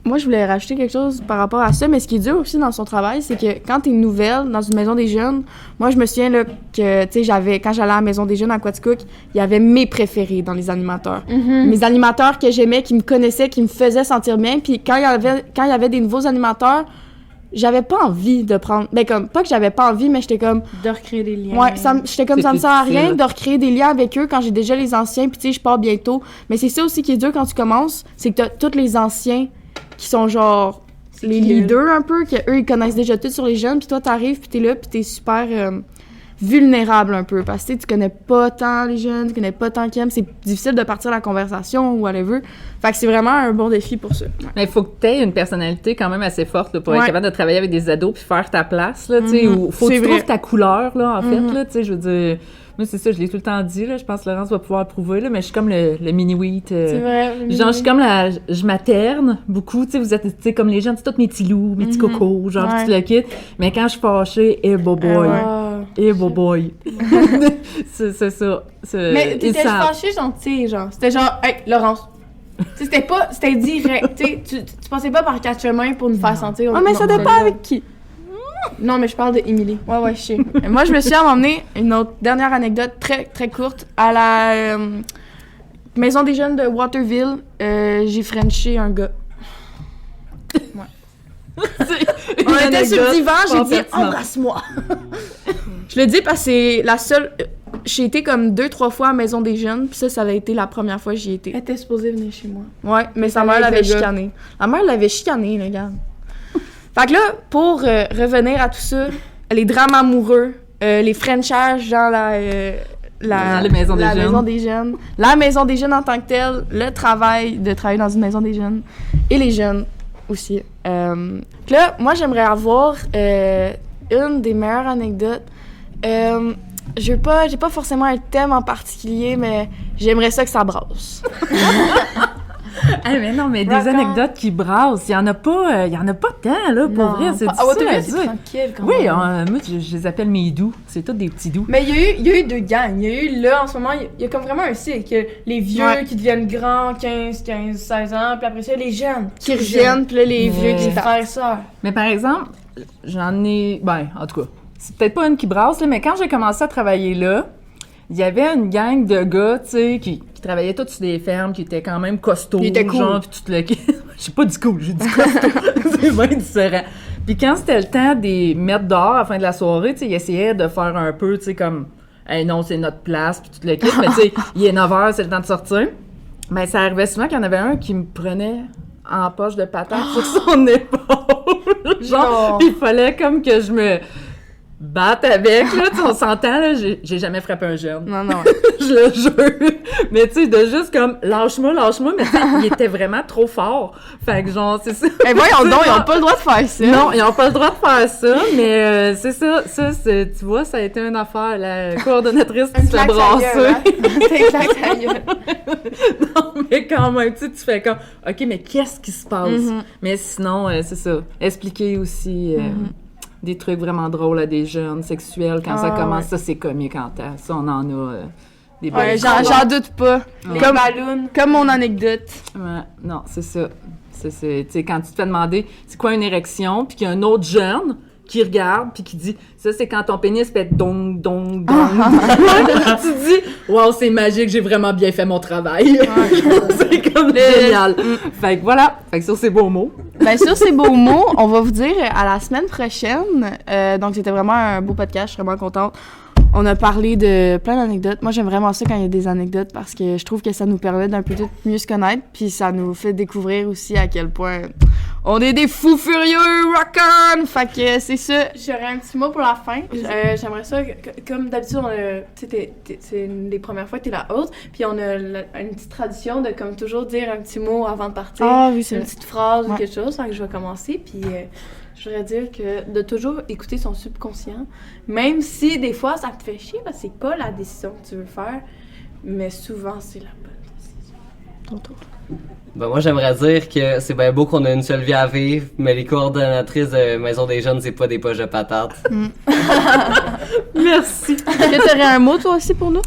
moi, je voulais rajouter quelque chose par rapport à ça, mais ce qui est dur aussi dans son travail, c'est que quand t'es nouvelle dans une maison des jeunes, moi, je me souviens là, que, tu sais, quand j'allais à la maison des jeunes à Quaticook, il y avait mes préférés dans les animateurs. Mes animateurs que j'aimais, qui me connaissaient, qui me faisaient sentir bien, puis quand il y avait des nouveaux animateurs, j'avais pas envie de prendre... Ben, comme, pas que j'avais pas envie, mais j'étais comme... De recréer des liens. Ouais, j'étais comme, C'est ça me sert à rien difficile. de recréer des liens avec eux quand j'ai déjà les anciens, puis tu sais, je pars bientôt. Mais c'est ça aussi qui est dur quand tu commences, c'est que t'as tous les anciens qui sont genre les qui, leaders un peu, que eux ils connaissent déjà tout sur les jeunes, puis toi t'arrives, puis t'es là, puis t'es super vulnérable un peu, parce que tu sais, tu connais pas tant les jeunes, tu connais pas tant qui aiment, c'est difficile de partir la conversation ou whatever. Fait que c'est vraiment un bon défi pour ça. Ouais. Mais il faut que tu aies une personnalité quand même assez forte là, pour être Ouais. capable de travailler avec des ados puis faire ta place. Là, tu sais, ou faut que C'est tu vrai. trouves ta couleur, là, en fait. Là, tu sais, je veux dire, moi, c'est ça, je l'ai tout le temps dit. Là, je pense que Laurence va pouvoir prouver, là, mais je suis comme le mini-wheat. C'est vrai. Genre, je suis comme je materne beaucoup, tu sais, vous êtes, tu sais, comme les gens, c'est tous mes petits loups, mes petits cocos, genre, Ouais. tu le quittes. Mais quand je suis fâchée, boy. Boy. c'est ça. Mais ils t'étais savent. fâchée gentille, genre. C'était genre, hey, Laurence. Tu sais, c'était direct. Tu sais, tu passais pas par quatre chemins pour nous faire sentir. Ah, mais ça non, dépend là. avec qui. Non, mais je parle de Émilie. Ouais, je sais. Moi, je me suis emmenée une autre dernière anecdote très, très courte. À la Maison des jeunes de Waterville, j'ai frenché un gars. On était sur le divan, j'ai dit « Embrasse-moi! » Je le dis parce que c'est la seule... J'ai été comme 2-3 fois à la Maison des jeunes, puis ça avait été la première fois que j'y étais. Elle était supposée venir chez moi. Ouais, mais sa ça mère allait l'avait avec le gars. chicané. La mère l'avait chicané, les gars. Fait que là, pour revenir à tout ça, les drames amoureux, les frenchages, genre Dans les maisons des la jeunes. maison des jeunes, la maison des jeunes en tant que telle, le travail de travailler dans une maison des jeunes, et les jeunes aussi. Là, moi, j'aimerais avoir une des meilleures anecdotes. J'ai pas forcément un thème en particulier, mais j'aimerais ça que ça brasse. Ah, mais non, mais des Rock on. anecdotes qui brassent, il y en a pas tant, là, pour vrai, c'est Ah, difficile à Waterville, c'est dire. tranquille quand Oui, même. moi, je les appelle mes doux. C'est tous des petits doux. Mais il y a eu deux gangs. Il y a eu, là, en ce moment, il y a comme vraiment un cycle. Que les vieux Ouais. qui deviennent grands, 15, 16 ans, puis après ça, les jeunes. Qui reviennent, puis là, les Mais- vieux Les qui frères et sœurs. Mais par exemple, j'en ai... Ben, en tout cas, c'est peut-être pas une qui brasse, là, mais quand j'ai commencé à travailler là, il y avait une gang de gars, tu sais, qui travaillaient tous sur des fermes, qui étaient quand même costauds, Ils étaient cool. genre, puis tout le... J'ai pas dit cool, j'ai dit costaud. C'est bien différent. Puis quand c'était le temps de les mettre dehors à la fin de la soirée, tu sais, ils essayaient de faire un peu, tu sais, comme « Hey, non, c'est notre place », puis tout le kit, mais tu sais, il est 9h, c'est le temps de sortir. Mais ça arrivait souvent qu'il y en avait un qui me prenait en poche de patate sur son épaule. Genre, Non. il fallait comme que je me batte avec, là, tu sais, on s'entend, là, j'ai jamais frappé un jeune. Non, non. Je le jure. Mais tu sais, de juste comme, lâche-moi, mais tu sais, il était vraiment trop fort. Fait que genre, c'est ça. Eh voyons donc, ils ont pas le droit de faire ça. Non, ils ont pas le droit de faire ça, mais c'est ça, tu vois, ça a été une affaire, la coordonnatrice qui se fait brasser. C'est clair que ça gueule. Non, mais quand même, tu sais, tu fais comme, OK, mais qu'est-ce qui se passe? Mais sinon, c'est ça. Expliquer aussi des trucs vraiment drôles à des jeunes sexuels quand ça Ah, commence, ouais. ça, c'est comique en temps. Ça, on en a des belles Ouais, histoires. j'en doute pas. Les Comme, ballons. comme mon anecdote. Ouais, non, c'est ça. Tu sais, quand tu te fais demander c'est quoi une érection, puis qu'il y a un autre jeune qui regarde, puis qui dit ça, c'est quand ton pénis fait dong, dong, dong. Tu te dis waouh, c'est magique, j'ai vraiment bien fait mon travail. C'est comme génial. Fait que voilà, fait que sur ces beaux mots. Bien sûr, ces beaux mots, on va vous dire à la semaine prochaine. Donc, c'était vraiment un beau podcast. Je suis vraiment contente. On a parlé de plein d'anecdotes. Moi, j'aime vraiment ça quand il y a des anecdotes parce que je trouve que ça nous permet d'un peu mieux se connaître. Puis ça nous fait découvrir aussi à quel point on est des fous furieux, rock on! Fait que c'est ça. J'aurais un petit mot pour la fin. J'aimerais ça, comme d'habitude, tu sais, c'est les premières fois que t'es la hôte, puis on a une petite tradition de, comme toujours, dire un petit mot avant de partir. Ah oui, c'est Une vrai. petite phrase ou Ouais. quelque chose. Fait que je vais commencer, puis je voudrais dire que de toujours écouter son subconscient, même si des fois ça te fait chier, parce que c'est pas la décision que tu veux faire, mais souvent c'est la bonne décision. Ton tour. Ben moi, j'aimerais dire que c'est bien beau qu'on a une seule vie à vivre, mais les coordonnatrices de Maison des Jeunes, c'est pas des poches de patates. Merci. Est-ce que t'aurais un mot, toi aussi, pour nous?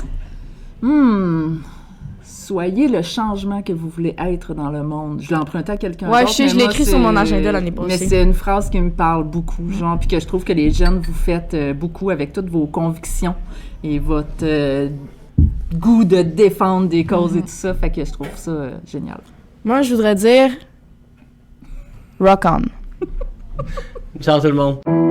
Soyez le changement que vous voulez être dans le monde. Je l'ai emprunté à quelqu'un Ouais, d'autre, je sais, mais je l'ai moi, écrit sur mon agenda l'année passée. Mais c'est une phrase qui me parle beaucoup, genre, puis que je trouve que les jeunes, vous faites beaucoup avec toutes vos convictions et votre goût de défendre des causes et tout ça, fait que je trouve ça génial. Moi, je voudrais dire rock on. Ciao tout le monde.